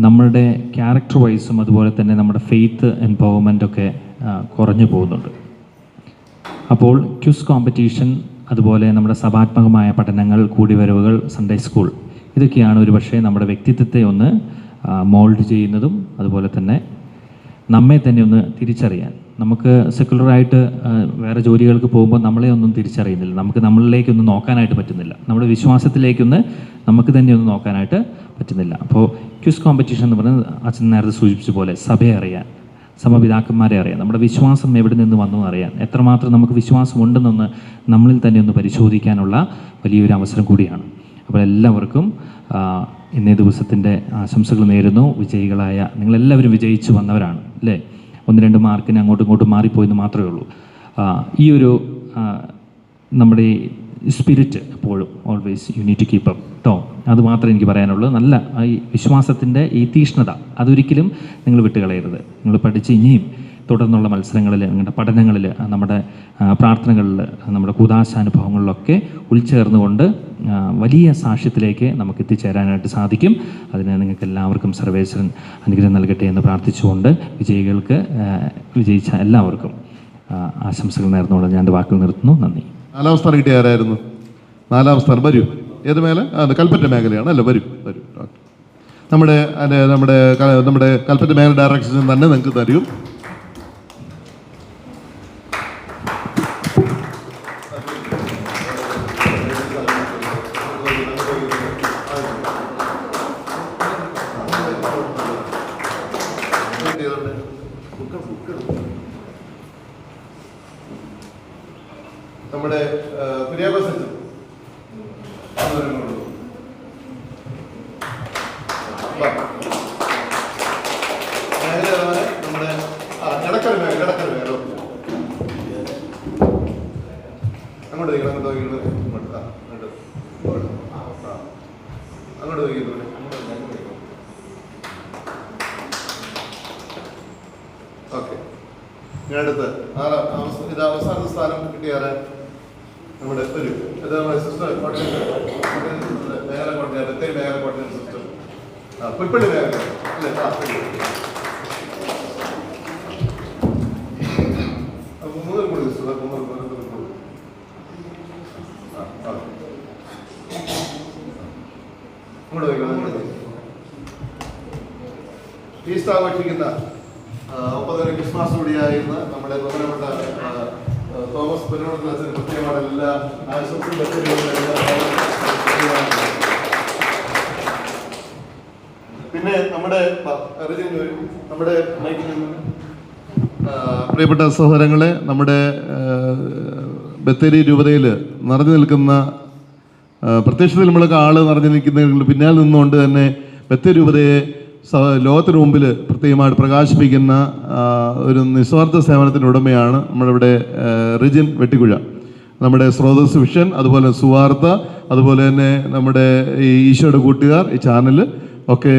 നമ്മളുടെ ക്യാരക്ടർ വൈസും അതുപോലെ തന്നെ നമ്മുടെ ഫെയ്ത്ത് എംപവർമെൻറ്റൊക്കെ കുറഞ്ഞു പോകുന്നുണ്ട്. അപ്പോൾ ക്വിസ് കോമ്പറ്റീഷൻ, അതുപോലെ നമ്മുടെ സഭാത്മകമായ പഠനങ്ങൾ, കൂടിവരവുകൾ, സൺഡേ സ്കൂൾ, ഇതൊക്കെയാണ് ഒരുപക്ഷെ നമ്മുടെ വ്യക്തിത്വത്തെ ഒന്ന് മോൾഡ് ചെയ്യുന്നതും അതുപോലെ തന്നെ നമ്മെ തന്നെ ഒന്ന് തിരിച്ചറിയാൻ. നമുക്ക് സെക്കുലറായിട്ട് വേറെ ജോലികൾക്ക് പോകുമ്പോൾ നമ്മളെ ഒന്നും തിരിച്ചറിയുന്നില്ല. നമുക്ക് നമ്മളിലേക്കൊന്നും നോക്കാനായിട്ട് പറ്റുന്നില്ല. നമ്മുടെ വിശ്വാസത്തിലേക്കൊന്ന് നമുക്ക് തന്നെ ഒന്ന് നോക്കാനായിട്ട് പറ്റുന്നില്ല. അപ്പോൾ ക്വിസ് കോമ്പറ്റീഷൻ എന്ന് പറയുന്നത് അച്ഛൻ നേരത്തെ സൂചിപ്പിച്ച പോലെ സഭയെ അറിയാൻ, സമപിതാക്കന്മാരെ അറിയാൻ, നമ്മുടെ വിശ്വാസം എവിടെ നിന്ന് വന്നു അറിയാൻ, എത്രമാത്രം നമുക്ക് വിശ്വാസമുണ്ടെന്നൊന്ന് നമ്മളിൽ തന്നെ ഒന്ന് പരിശോധിക്കാനുള്ള വലിയൊരു അവസരം കൂടിയാണ്. അപ്പോൾ എല്ലാവർക്കും ഇന്നേ ദിവസത്തിൻ്റെ ആശംസകൾ നേരുന്നു. വിജയികളായ നിങ്ങളെല്ലാവരും വിജയിച്ചു വന്നവരാണ് അല്ലേ? 1-2 മാർക്കിന് അങ്ങോട്ടും ഇങ്ങോട്ടും മാറിപ്പോയെന്ന് മാത്രമേ ഉള്ളൂ. ഈ ഒരു നമ്മുടെ ഈ സ്പിരിറ്റ് എപ്പോഴും always you need to keep up കേട്ടോ. അത് മാത്രമേ എനിക്ക് പറയാനുള്ളൂ. നല്ല ഈ വിശ്വാസത്തിൻ്റെ ഈ തീഷ്ണത അതൊരിക്കലും നിങ്ങൾ വിട്ടുകളയരുത്. നിങ്ങൾ പഠിച്ച് ഇനിയും തുടർന്നുള്ള മത്സരങ്ങളിൽ, നിങ്ങളുടെ പഠനങ്ങളിൽ, നമ്മുടെ പ്രാർത്ഥനകളിൽ, നമ്മുടെ കൂദാശാനുഭവങ്ങളിലൊക്കെ ഉൾച്ചേർന്നുകൊണ്ട് വലിയ സാക്ഷ്യത്തിലേക്ക് നമുക്ക് എത്തിച്ചേരാനായിട്ട് സാധിക്കും. അതിന് നിങ്ങൾക്ക് എല്ലാവർക്കും സർവേശ്വരൻ അനുഗ്രഹം നൽകട്ടെ എന്ന് പ്രാർത്ഥിച്ചുകൊണ്ട് വിജയിച്ച എല്ലാവർക്കും ആശംസകൾ നേർന്നുകൊണ്ട് ഞാൻ എൻ്റെ വാക്കുകൾ നിർത്തുന്നു. നന്ദി. 4ാം സ്ഥാനം കിട്ടിയ ആരായിരുന്നു? 4ാം സ്ഥാനം വരൂ. ഏത് മേഖല? കൽപ്പറ്റ മേഖലയാണ് അല്ലേ? വരൂ. നമ്മുടെ കൽപ്പറ്റ മേഖല ഡയറക്ഷൻ തന്നെ നിങ്ങൾക്ക് തരും. നമ്മുടെ കുര്യാക്കോസ് നമ്മുടെ കിടക്കൽ മേഖല അങ്ങോട്ട് അങ്ങോട്ട് ഓക്കെ. ഞാൻ അടുത്ത് ഇത് അവസാന സ്ഥാനം കിട്ടിയാറ് നമ്മുടെ ഒരു സിസ്റ്റർ മേഖല കോർഡിനേറ്റർ, ബത്തേരി മേഖല കോർഡിനേറ്റർ സിസ്റ്റർ പുൽപ്പള്ളി മേഖല അല്ലേ? മൂന്നൂർ കൂടി സിസ്റ്റർ അങ്ങോട്ട് ഈസ്റ്റ് ആഘോഷിക്കുന്ന 50 ക്രിസ്മസ് കൂടിയായിരുന്ന നമ്മുടെ ബഹുമാനപ്പെട്ട തോമസ് പെരുമാളത്തിന് പ്രത്യേകമാണ് എല്ലാ ആശംസകളും. പിന്നെ നമ്മുടെ പ്രിയപ്പെട്ട സഹോദരങ്ങളെ, നമ്മുടെ ബത്തേരി രൂപതയിൽ നിറഞ്ഞു നിൽക്കുന്ന, പ്രത്യക്ഷത്തിൽ നമ്മളൊക്കെ ആള് നിറഞ്ഞു നിൽക്കുന്ന പിന്നാലെ നിന്നുകൊണ്ട് തന്നെ ബത്തേരി രൂപതയെ ലോകത്തിന് മുമ്പിൽ പ്രത്യേകമായിട്ട് പ്രകാശിപ്പിക്കുന്ന ഒരു നിസ്വാർത്ഥ സേവനത്തിൻ്റെ ഉടമയാണ് നമ്മളിവിടെ റിജിൻ വെട്ടിക്കുഴ. നമ്മുടെ സ്രോതസ് വിഷൻ, അതുപോലെ സുവാർത്ത, അതുപോലെ തന്നെ നമ്മുടെ ഈ ഈശോയുടെ കൂട്ടുകാർ ഈ ചാനൽ ഒക്കെ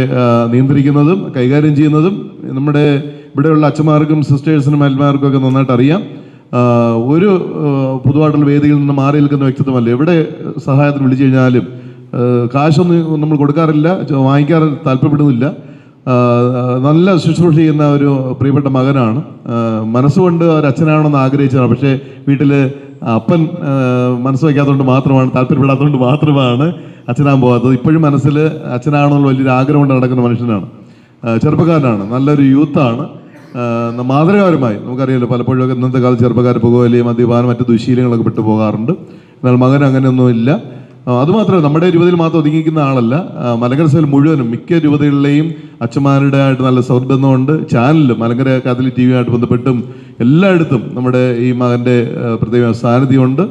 നിയന്ത്രിക്കുന്നതും കൈകാര്യം ചെയ്യുന്നതും നമ്മുടെ ഇവിടെയുള്ള അച്ഛന്മാർക്കും സിസ്റ്റേഴ്സിനും അൽമാർക്കും ഒക്കെ നന്നായിട്ട് അറിയാം. ഒരു പൊതുവായിട്ടുള്ള വേദിയിൽ നിന്ന് മാറി നിൽക്കുന്ന വ്യക്തിത്വമല്ല. എവിടെ സഹായത്തിന് വിളിച്ചു കഴിഞ്ഞാലും കാശൊന്നും നമ്മൾ കൊടുക്കാറില്ല, വാങ്ങിക്കാറ് താല്പര്യപ്പെടുന്നില്ല. നല്ല ശുശ്രൂഷ ചെയ്യുന്ന ഒരു പ്രിയപ്പെട്ട മകനാണ്. മനസ്സുകൊണ്ട് ഒരു അച്ഛനാണെന്ന് ആഗ്രഹിച്ചതാണ്. പക്ഷേ വീട്ടിൽ അപ്പൻ മനസ്സ് വയ്ക്കാത്തതുകൊണ്ട് മാത്രമാണ്, താല്പര്യപ്പെടാത്തതുകൊണ്ട് മാത്രമാണ് അച്ഛനാൻ പോകാത്തത്. ഇപ്പോഴും മനസ്സിൽ അച്ഛനാണെന്നുള്ള വലിയൊരു ആഗ്രഹം കൊണ്ട് നടക്കുന്ന മനുഷ്യനാണ്. ചെറുപ്പക്കാരനാണ്, നല്ലൊരു യൂത്താണ്. മാതൃകാപരമായി നമുക്കറിയാമല്ലോ, പലപ്പോഴും ഇന്നത്തെ കാലത്ത് ചെറുപ്പക്കാർ പുകവലിയും മദ്യപാനം മറ്റ് ദുശീലങ്ങളൊക്കെ പെട്ടു പോകാറുണ്ട്. എന്നാൽ മകൻ അങ്ങനെയൊന്നുമില്ല. അതുമാത്രമല്ല, നമ്മുടെ രൂപതയിൽ മാത്രം ഒതുങ്ങിക്കുന്ന ആളല്ല, മലങ്കര സഭയിൽ മുഴുവനും മിക്ക രൂപതകളിലെയും അച്ഛന്മാരുടെ ആയിട്ട് നല്ല സൗഹൃദമുണ്ട്. ചാനലിലും മലങ്കര കാത്തലിക് TV ആയിട്ട് ബന്ധപ്പെട്ടും എല്ലായിടത്തും നമ്മുടെ ഈ മകൻ്റെ പ്രത്യേക സാന്നിധ്യമുണ്ട്.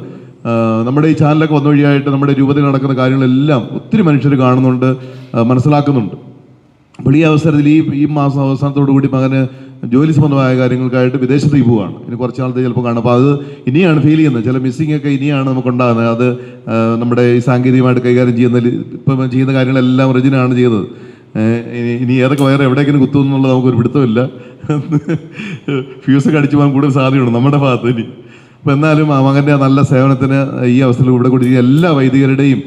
നമ്മുടെ ഈ ചാനലൊക്കെ വന്ന വഴിയായിട്ട് നമ്മുടെ രൂപതയിൽ നടക്കുന്ന കാര്യങ്ങളെല്ലാം ഒത്തിരി മനുഷ്യർ കാണുന്നുണ്ട്, മനസ്സിലാക്കുന്നുണ്ട്. അപ്പോൾ ഈ അവസരത്തിൽ ഈ മാസം അവസാനത്തോടു കൂടി മകന് ജോലി സംബന്ധമായ കാര്യങ്ങൾക്കായിട്ട് വിദേശത്തേക്ക് പോവുകയാണ്. ഇനി കുറച്ച് നാളത്തെ ചിലപ്പോൾ കാണും. അപ്പോൾ അത് ഇനിയാണ് ഫീൽ ചെയ്യുന്നത്. ചില മിസ്സിംഗ് ഒക്കെ ഇനിയാണ് നമുക്കുണ്ടാകുന്നത്. അത് നമ്മുടെ ഈ സാങ്കേതികമായിട്ട് കൈകാര്യം ഇപ്പം ചെയ്യുന്ന കാര്യങ്ങളെല്ലാം റിജിനാണ് ചെയ്യുന്നത്. ഇനി ഏതൊക്കെ വയറ് എവിടേക്കും കുത്തും എന്നുള്ളത് നമുക്കൊരു പിടുത്തമില്ല. ഫ്യൂസൊക്കെ അടിച്ചു പോകാൻ കൂടുതൽ സാധ്യതയുണ്ട് നമ്മുടെ ഭാഗത്ത് ഇനി. അപ്പോൾ എന്നാലും ആ മകൻ്റെ നല്ല സേവനത്തിന് ഈ അവസരത്തിൽ ഇവിടെ കൂടി എല്ലാ വൈദികരുടെയും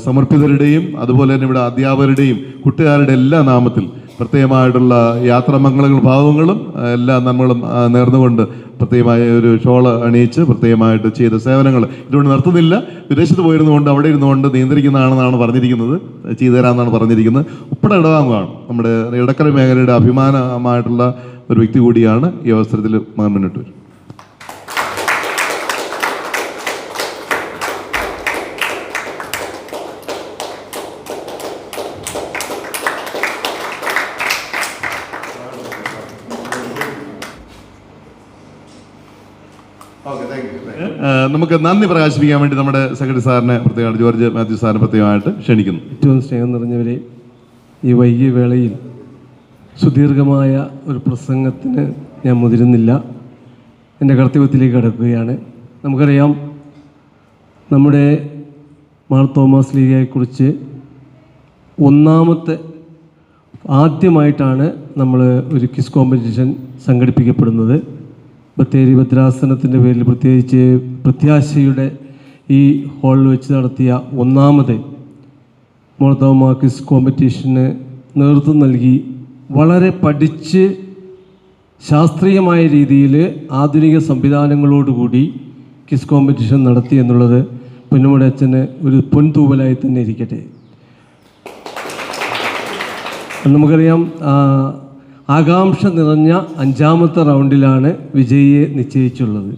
സമർപ്പിതരുടെയും അതുപോലെ തന്നെ ഇവിടെ അധ്യാപകരുടെയും കൂട്ടുകാരുടെ എല്ലാ നാമത്തിൽ പ്രത്യേകമായിട്ടുള്ള യാത്രാമംഗളങ്ങളും ഭാവങ്ങളും എല്ലാ നമ്മളും നേർന്നുകൊണ്ട് പ്രത്യേകമായ ഒരു ഷോള് അണിയിച്ച് പ്രത്യേകമായിട്ട് ചെയ്ത സേവനങ്ങൾ ഇതുകൊണ്ട് നിർത്തുന്നില്ല. വിദേശത്ത് പോയിരുന്നുകൊണ്ട് അവിടെ ഇരുന്നുകൊണ്ട് നിയന്ത്രിക്കുന്നതാണെന്നാണ് പറഞ്ഞിരിക്കുന്നത്, ചെയ്തു തരാമെന്നാണ് പറഞ്ഞിരിക്കുന്നത്. ഉപ്പട ഇടവാങ്ങുകയാണ്. നമ്മുടെ ഇടക്കര മേഖലയുടെ അഭിമാനമായിട്ടുള്ള ഒരു വ്യക്തി കൂടിയാണ്. ഈ അവസരത്തിൽ മകൻ മുന്നിട്ട് വരും. നമുക്ക് നന്ദി പ്രകാശിപ്പിക്കാൻ വേണ്ടി നമ്മുടെ സെക്രട്ടറി സാറിനെ പ്രത്യേകമായിട്ട് ജോർജ് മാത്യു സാറിനെ പ്രത്യേകമായിട്ട് ക്ഷണിക്കുന്നു. ഏറ്റവും സ്നേഹം നിറഞ്ഞവരെ, ഈ വൈകിയ വേളയിൽ സുദീർഘമായ ഒരു പ്രസംഗത്തിന് ഞാൻ മുതിരുന്നില്ല. എൻ്റെ കർത്തവ്യത്തിലേക്ക് കടക്കുകയാണ്. നമുക്കറിയാം, നമ്മുടെ മാർ തോമസ് ലീഗയെക്കുറിച്ച് ആദ്യമായിട്ടാണ് നമ്മൾ ഒരു ക്വിസ് കോമ്പറ്റീഷൻ സംഘടിപ്പിക്കപ്പെടുന്നത്. ബത്തേരി ഭദ്രാസനത്തിൻ്റെ പേരിൽ പ്രത്യേകിച്ച് പ്രത്യാശയുടെ ഈ ഹാളിൽ വെച്ച് നടത്തിയ ഒന്നാമത് മാർ തോമസ് ക്വിസ് കോമ്പറ്റീഷന് നേതൃത്വം നൽകി വളരെ പഠിച്ച് ശാസ്ത്രീയമായ രീതിയിൽ ആധുനിക സംവിധാനങ്ങളോടുകൂടി ക്വിസ് കോമ്പറ്റീഷൻ നടത്തി എന്നുള്ളത് പൊന്നുമുടി അച്ഛന് ഒരു പൊൻതൂവലായി തന്നെ ഇരിക്കട്ടെ. നമുക്കറിയാം, ആകാംക്ഷ നിറഞ്ഞ 5ാമത്തെ റൗണ്ടിലാണ് വിജയിയെ നിശ്ചയിച്ചുള്ളത്.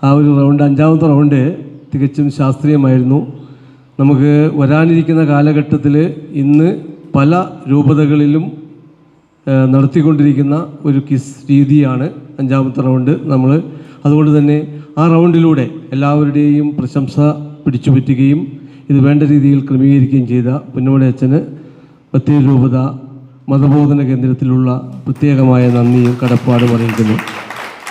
ആ ഒരു റൗണ്ട്, 5ാമത്തെ റൗണ്ട് തികച്ചും ശാസ്ത്രീയമായിരുന്നു. നമുക്ക് വരാനിരിക്കുന്ന കാലഘട്ടത്തിൽ ഇന്ന് പല രൂപതകളിലും നടത്തിക്കൊണ്ടിരിക്കുന്ന ഒരു ക്വിസ് രീതിയാണ് 5ാമത്തെ റൗണ്ട്. അതുകൊണ്ട് തന്നെ ആ റൗണ്ടിലൂടെ എല്ലാവരുടെയും പ്രശംസ പിടിച്ചുപറ്റുകയും ഇത് വേണ്ട രീതിയിൽ ക്രമീകരിക്കുകയും ചെയ്ത പൊന്നുമുടി അച്ഛന് ബത്തേരി രൂപത മതബോധന കേന്ദ്രത്തിലുള്ള പ്രത്യേകമായ നന്ദിയും കടപ്പാടും അറിയിക്കുന്നു.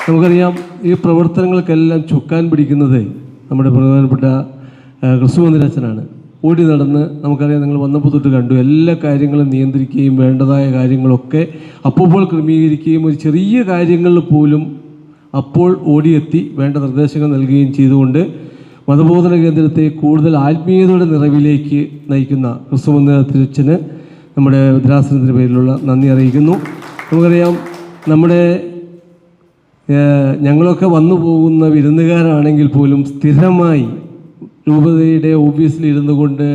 നമുക്കറിയാം, ഈ പ്രവർത്തനങ്ങൾക്കെല്ലാം ചുക്കാൻ പിടിക്കുന്നത് നമ്മുടെ പ്രധാനപ്പെട്ട ക്രിസ്തുമന്ദിര അച്ഛനാണ്. ഓടി നടന്ന്, നമുക്കറിയാം, നിങ്ങൾ വന്നപ്പോൾ തൊട്ട് കണ്ടു, എല്ലാ കാര്യങ്ങളും നിയന്ത്രിക്കുകയും വേണ്ടതായ കാര്യങ്ങളൊക്കെ അപ്പോൾ ക്രമീകരിക്കുകയും ഒരു ചെറിയ കാര്യങ്ങളിൽ പോലും അപ്പോൾ ഓടിയെത്തി വേണ്ട നിർദ്ദേശങ്ങൾ നൽകുകയും ചെയ്തുകൊണ്ട് മതബോധന കേന്ദ്രത്തെ കൂടുതൽ ആത്മീയതയുടെ നിറവിലേക്ക് നയിക്കുന്ന ക്രിസ്തുമന്ദിര അച്ഛന് നമ്മുടെ ഭദ്രാസനത്തിൻ്റെ പേരിലുള്ള നന്ദി അറിയിക്കുന്നു. നമുക്കറിയാം, ഞങ്ങളൊക്കെ വന്നു പോകുന്ന വിരുന്നുകാരാണെങ്കിൽ പോലും സ്ഥിരമായി രൂപതയുടെ ഓഫീസിൽ ഇരുന്നു കൊണ്ട്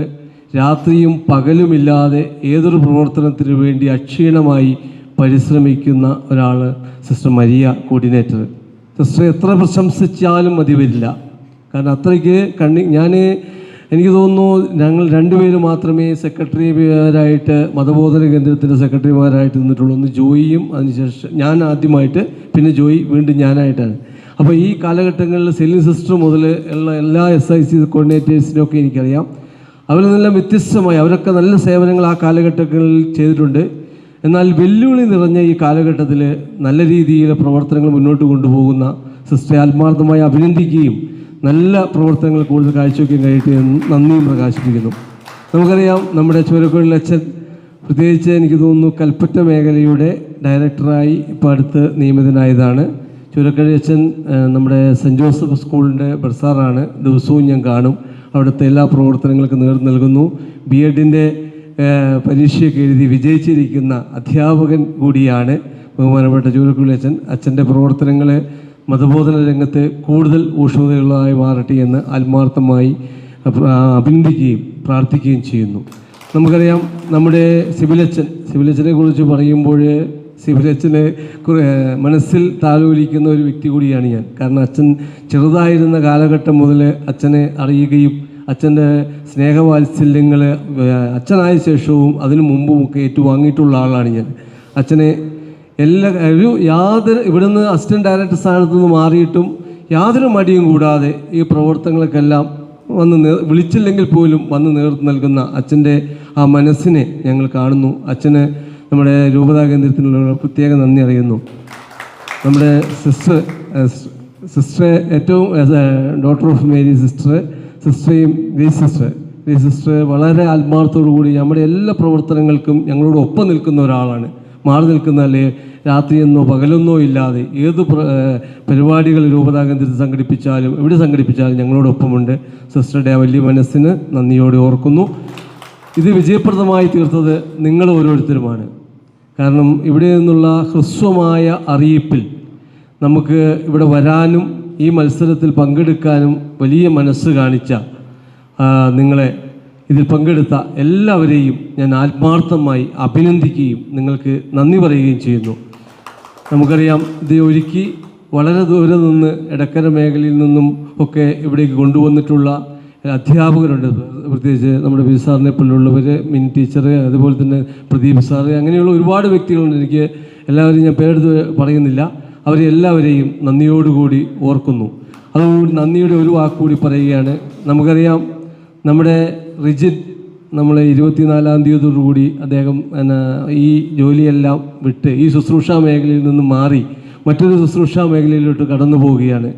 രാത്രിയും പകലുമില്ലാതെ ഏതൊരു പ്രവർത്തനത്തിനു വേണ്ടി അക്ഷീണമായി പരിശ്രമിക്കുന്ന ഒരാൾ സിസ്റ്റർ മരിയ കോർഡിനേറ്റർ. സിസ്റ്റർ എത്ര പ്രശംസിച്ചാലും മതി വരില്ല. കാരണം അത്രയ്ക്ക് എനിക്ക് തോന്നുന്നു, ഞങ്ങൾ 2 പേര് മാത്രമേ സെക്രട്ടറിമാരായിട്ട് മതബോധന കേന്ദ്രത്തിൻ്റെ സെക്രട്ടറിമാരായിട്ട് നിന്നിട്ടുള്ളൂ. ഒന്ന് ജോയിയും, അതിനുശേഷം ഞാൻ ആദ്യമായിട്ട്, പിന്നെ ജോയി, വീണ്ടും ഞാനായിട്ടാണ്. അപ്പോൾ ഈ കാലഘട്ടങ്ങളിൽ സെലിൻ സിസ്റ്റർ മുതൽ ഉള്ള എല്ലാ SIC കോർഡിനേറ്റേഴ്സിനൊക്കെ എനിക്കറിയാം. അവരെല്ലാം വ്യത്യസ്തമായി, അവരൊക്കെ നല്ല സേവനങ്ങൾ ആ കാലഘട്ടങ്ങളിൽ ചെയ്തിട്ടുണ്ട്. എന്നാൽ വെല്ലുവിളി നിറഞ്ഞ ഈ കാലഘട്ടത്തിൽ നല്ല രീതിയിൽ പ്രവർത്തനങ്ങൾ മുന്നോട്ട് കൊണ്ടുപോകുന്ന സിസ്റ്ററെ ആത്മാർത്ഥമായി അഭിനന്ദിക്കുകയും നല്ല പ്രവർത്തനങ്ങൾ കൂടുതൽ കാഴ്ചവെക്കാൻ കഴിയട്ടെ എന്ന് നന്ദിയും പ്രകാശിപ്പിക്കുന്നു. നമുക്കറിയാം, നമ്മുടെ ചുരക്കുഴൽ അച്ഛൻ പ്രത്യേകിച്ച് എനിക്ക് തോന്നുന്നു കൽപ്പറ്റ മേഖലയുടെ ഡയറക്ടറായി ഇപ്പോൾ അടുത്ത് നിയമിതനായതാണ്. ചുരക്കഴി അച്ഛൻ നമ്മുടെ സെൻറ്റ് ജോസഫ് സ്കൂളിൻ്റെ ബർസാറാണ്. ദിവസവും ഞാൻ കാണും. അവിടുത്തെ എല്ലാ പ്രവർത്തനങ്ങൾക്കും നേതൃത്വം നൽകുന്നു. B.Ed.ൻ്റെ പരീക്ഷയൊക്കെ എഴുതി വിജയിച്ചിരിക്കുന്ന അധ്യാപകൻ കൂടിയാണ് ബഹുമാനപ്പെട്ട ചുരക്കുഴി അച്ഛൻ. അച്ഛൻ്റെ പ്രവർത്തനങ്ങൾ മതബോധന രംഗത്ത് കൂടുതൽ ഊഷ്മതയുള്ളതായി മാറട്ടെ എന്ന് ആത്മാർത്ഥമായി അഭിനന്ദിക്കുകയും പ്രാർത്ഥിക്കുകയും ചെയ്യുന്നു. നമുക്കറിയാം, നമ്മുടെ സിബിലച്ചനെ കുറിച്ച് പറയുമ്പോൾ സിബിലച്ചന് മനസ്സിൽ താലോലിക്കുന്ന ഒരു വ്യക്തി കൂടിയാണ് ഞാൻ. കാരണം അച്ഛൻ ചെറുതായിരുന്ന കാലഘട്ടം മുതൽ അച്ഛനെ അറിയുകയും അച്ഛൻ്റെ സ്നേഹവാത്സല്യങ്ങൾ അച്ഛനായ ശേഷവും അതിനു മുമ്പുമൊക്കെ ഏറ്റുവാങ്ങിയിട്ടുള്ള ആളാണ് ഞാൻ. അച്ഛനെ ഇവിടുന്ന് അസിസ്റ്റൻറ്റ് ഡയറക്ടർ സ്ഥാനത്തു നിന്ന് മാറിയിട്ടും യാതൊരു മടിയും കൂടാതെ ഈ പ്രവർത്തനങ്ങൾക്കെല്ലാം വിളിച്ചില്ലെങ്കിൽ പോലും വന്ന് നേതൃത്വം നൽകുന്ന അച്ഛൻ്റെ ആ മനസ്സിനെ ഞങ്ങൾ കാണുന്നു. അച്ഛന് നമ്മുടെ രൂപതാ കേന്ദ്രത്തിനുള്ള പ്രത്യേക നന്ദി അറിയുന്നു. നമ്മുടെ സിസ്റ്റർ ഏറ്റവും ഡോക്ടർ ഓഫ് മേരി സിസ്റ്ററേയും ഗ്രേസ് സിസ്റ്റർ വളരെ ആത്മാർത്ഥത്തോടു കൂടി നമ്മുടെ എല്ലാ പ്രവർത്തനങ്ങൾക്കും ഞങ്ങളോട് ഒപ്പം നിൽക്കുന്ന ഒരാളാണ്. മാറി നിൽക്കുന്നതല്ലേ, രാത്രിയെന്നോ പകലെന്നോ ഇല്ലാതെ ഏത് പരിപാടികൾ രൂപതാ കേന്ദ്രത്തിൽ സംഘടിപ്പിച്ചാലും എവിടെ സംഘടിപ്പിച്ചാലും ഞങ്ങളോടൊപ്പമുണ്ട്. സിസ്റ്ററുടെ ആ വലിയ മനസ്സിന് നന്ദിയോടെ ഓർക്കുന്നു. ഇത് വിജയപ്രദമായി തീർത്തത് നിങ്ങൾ ഓരോരുത്തരുമാണ്. കാരണം ഇവിടെ നിന്നുള്ള ഹ്രസ്വമായ അറിയിപ്പിൽ നമുക്ക് ഇവിടെ വരാനും ഈ മത്സരത്തിൽ പങ്കെടുക്കാനും വലിയ മനസ്സ് കാണിച്ച നിങ്ങളെ, ഇതിൽ പങ്കെടുത്ത എല്ലാവരെയും ഞാൻ ആത്മാർത്ഥമായി അഭിനന്ദിക്കുകയും നിങ്ങൾക്ക് നന്ദി പറയുകയും ചെയ്യുന്നു. നമുക്കറിയാം, ഇത് ഒരുക്കി വളരെ ദൂരെ നിന്ന് എടക്കര മേഖലയിൽ നിന്നും ഒക്കെ ഇവിടേക്ക് കൊണ്ടുവന്നിട്ടുള്ള അധ്യാപകരുണ്ട്. പ്രത്യേകിച്ച് നമ്മുടെ വി സാറിനെ പോലുള്ളവർ, മിനി ടീച്ചർ, അതുപോലെ തന്നെ പ്രദീപ് സാറ്, അങ്ങനെയുള്ള ഒരുപാട് വ്യക്തികളുണ്ട്. എനിക്ക് എല്ലാവരെയും ഞാൻ പേരെടുത്ത് പറയുന്നില്ല. അവരെ എല്ലാവരെയും നന്ദിയോടുകൂടി ഓർക്കുന്നു. അതുകൊണ്ട് നന്ദിയുടെ ഒരു വാക്കുകൂടി പറയുകയാണ്. നമുക്കറിയാം, നമ്മുടെ റിജിൻ നമ്മൾ 24-ാം തീയതിയോടുകൂടി അദ്ദേഹം ഈ ജോലിയെല്ലാം വിട്ട് ഈ ശുശ്രൂഷാ മേഖലയിൽ നിന്ന് മാറി മറ്റൊരു ശുശ്രൂഷാ മേഖലയിലോട്ട് കടന്നു പോവുകയാണ്.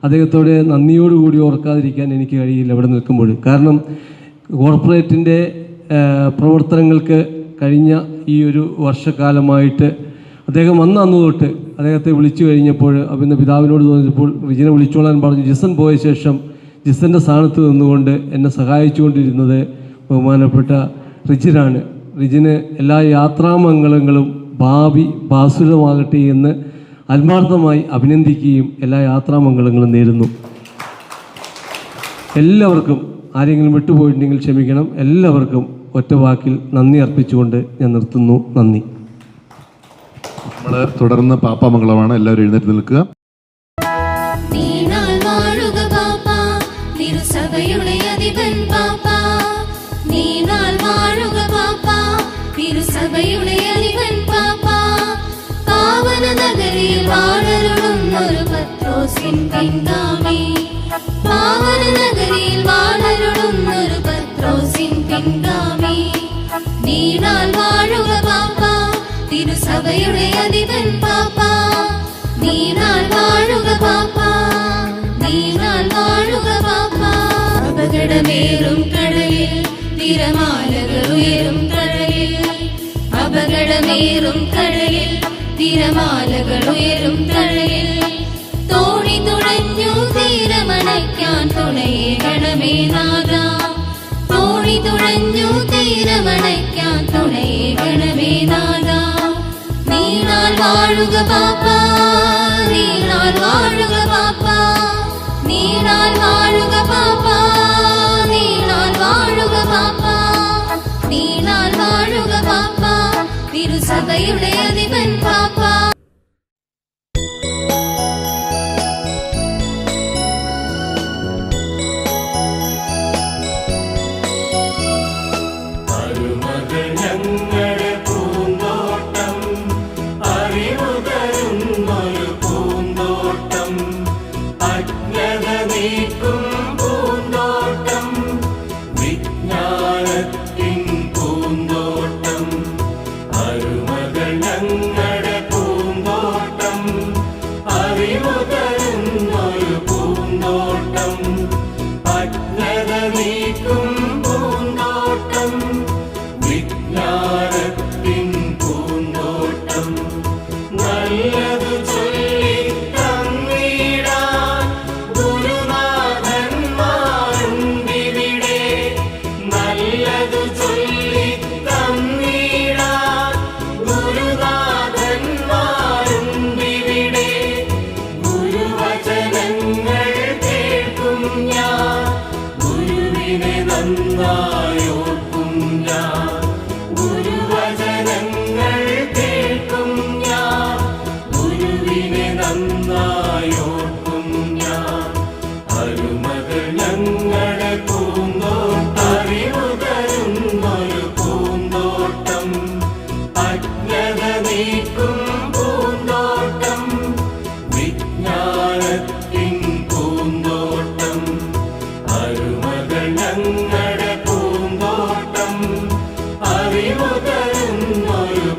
അദ്ദേഹത്തോടെ നന്ദിയോടുകൂടി ഓർക്കാതിരിക്കാൻ എനിക്ക് കഴിയില്ല ഇവിടെ നിൽക്കുമ്പോൾ. കാരണം കോർപ്പറേറ്റിൻ്റെ പ്രവർത്തനങ്ങൾക്ക് കഴിഞ്ഞ ഈ ഒരു വർഷക്കാലമായിട്ട് അദ്ദേഹം അന്ന് തൊട്ട് അദ്ദേഹത്തെ വിളിച്ചു കഴിഞ്ഞപ്പോൾ അഭിന്ന പിതാവിനോട് തോന്നിയപ്പോൾ റിജിനെ വിളിച്ചോളാൻ പറഞ്ഞു. ജിസൻ പോയ ശേഷം ജിസൻ്റെ സ്ഥാനത്ത് നിന്നുകൊണ്ട് എന്നെ സഹായിച്ചുകൊണ്ടിരുന്നത് ബഹുമാനപ്പെട്ട റിജിനാണ്. റിജിന് എല്ലാ യാത്രാമംഗളങ്ങളും ഭാവി ഭാസുരമാകട്ടെ എന്ന് ആത്മാർത്ഥമായി അഭിനന്ദിക്കുകയും എല്ലാ യാത്രാമംഗളങ്ങളും നേരുന്നു. എല്ലാവർക്കും ആരെങ്കിലും വിട്ടുപോയിട്ടുണ്ടെങ്കിൽ ക്ഷമിക്കണം. എല്ലാവർക്കും ഒറ്റ വാക്കിൽ നന്ദി അർപ്പിച്ചുകൊണ്ട് ഞാൻ നിർത്തുന്നു. നന്ദി. നമ്മൾ തുടർന്ന് പാപ്പാമംഗളമാണ്. എല്ലാവരും എഴുന്നേറ്റ് നിൽക്കുക. തിരുസഭയുടെ അധിപൻ പാപ്പ, നീനാൾ വാഴുക പാപ്പ, തിരുസഭയുടെ അധിപൻ പാപ്പ, പാവന നഗരിയിൽ വാഴരുളുന്നൊരു പത്രോസിൻ പിൻഗാമി, പാവന നഗരിയിൽ വാഴരുളുന്നൊരു പത്രോസിൻ പിൻഗാമി, നീനാൾ വാഴുക പാപ്പ, തിരുസഭയുടെ അധിപൻ പാപ്പ, നീനാൾ വാഴുക പാപ്പ, നീനാൾ വാഴുക പാപ്പ. അപകടമേറും കടലിൽ തിരമാലകൾ ഉയരും കടലിൽ, അപകടമേറും കടലിൽ തിരമാലകൾ ഉയരും കടലിൽ, തോണി തുഴഞ്ഞു തീരമണയ്ക്കാൻ തുണയേകണമേ നാഥ, തോണി തുഴഞ്ഞു തീരമണയ്ക്കാൻ തുണയേകണമേ നാഥ, നീനാൾ വാഴുക പാപ്പ, നീനാൾ വാഴുക പാപ്പ, നീനാൾ വാഴുക പാപ്പ, നീനാൾ വാഴുക പാപ്പ, നീനാൾ വാഴുക പാപ്പ, തിരുസഭയുടെ അധിപൻ പാപ്പ.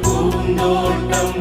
പൂന്തോട്ടം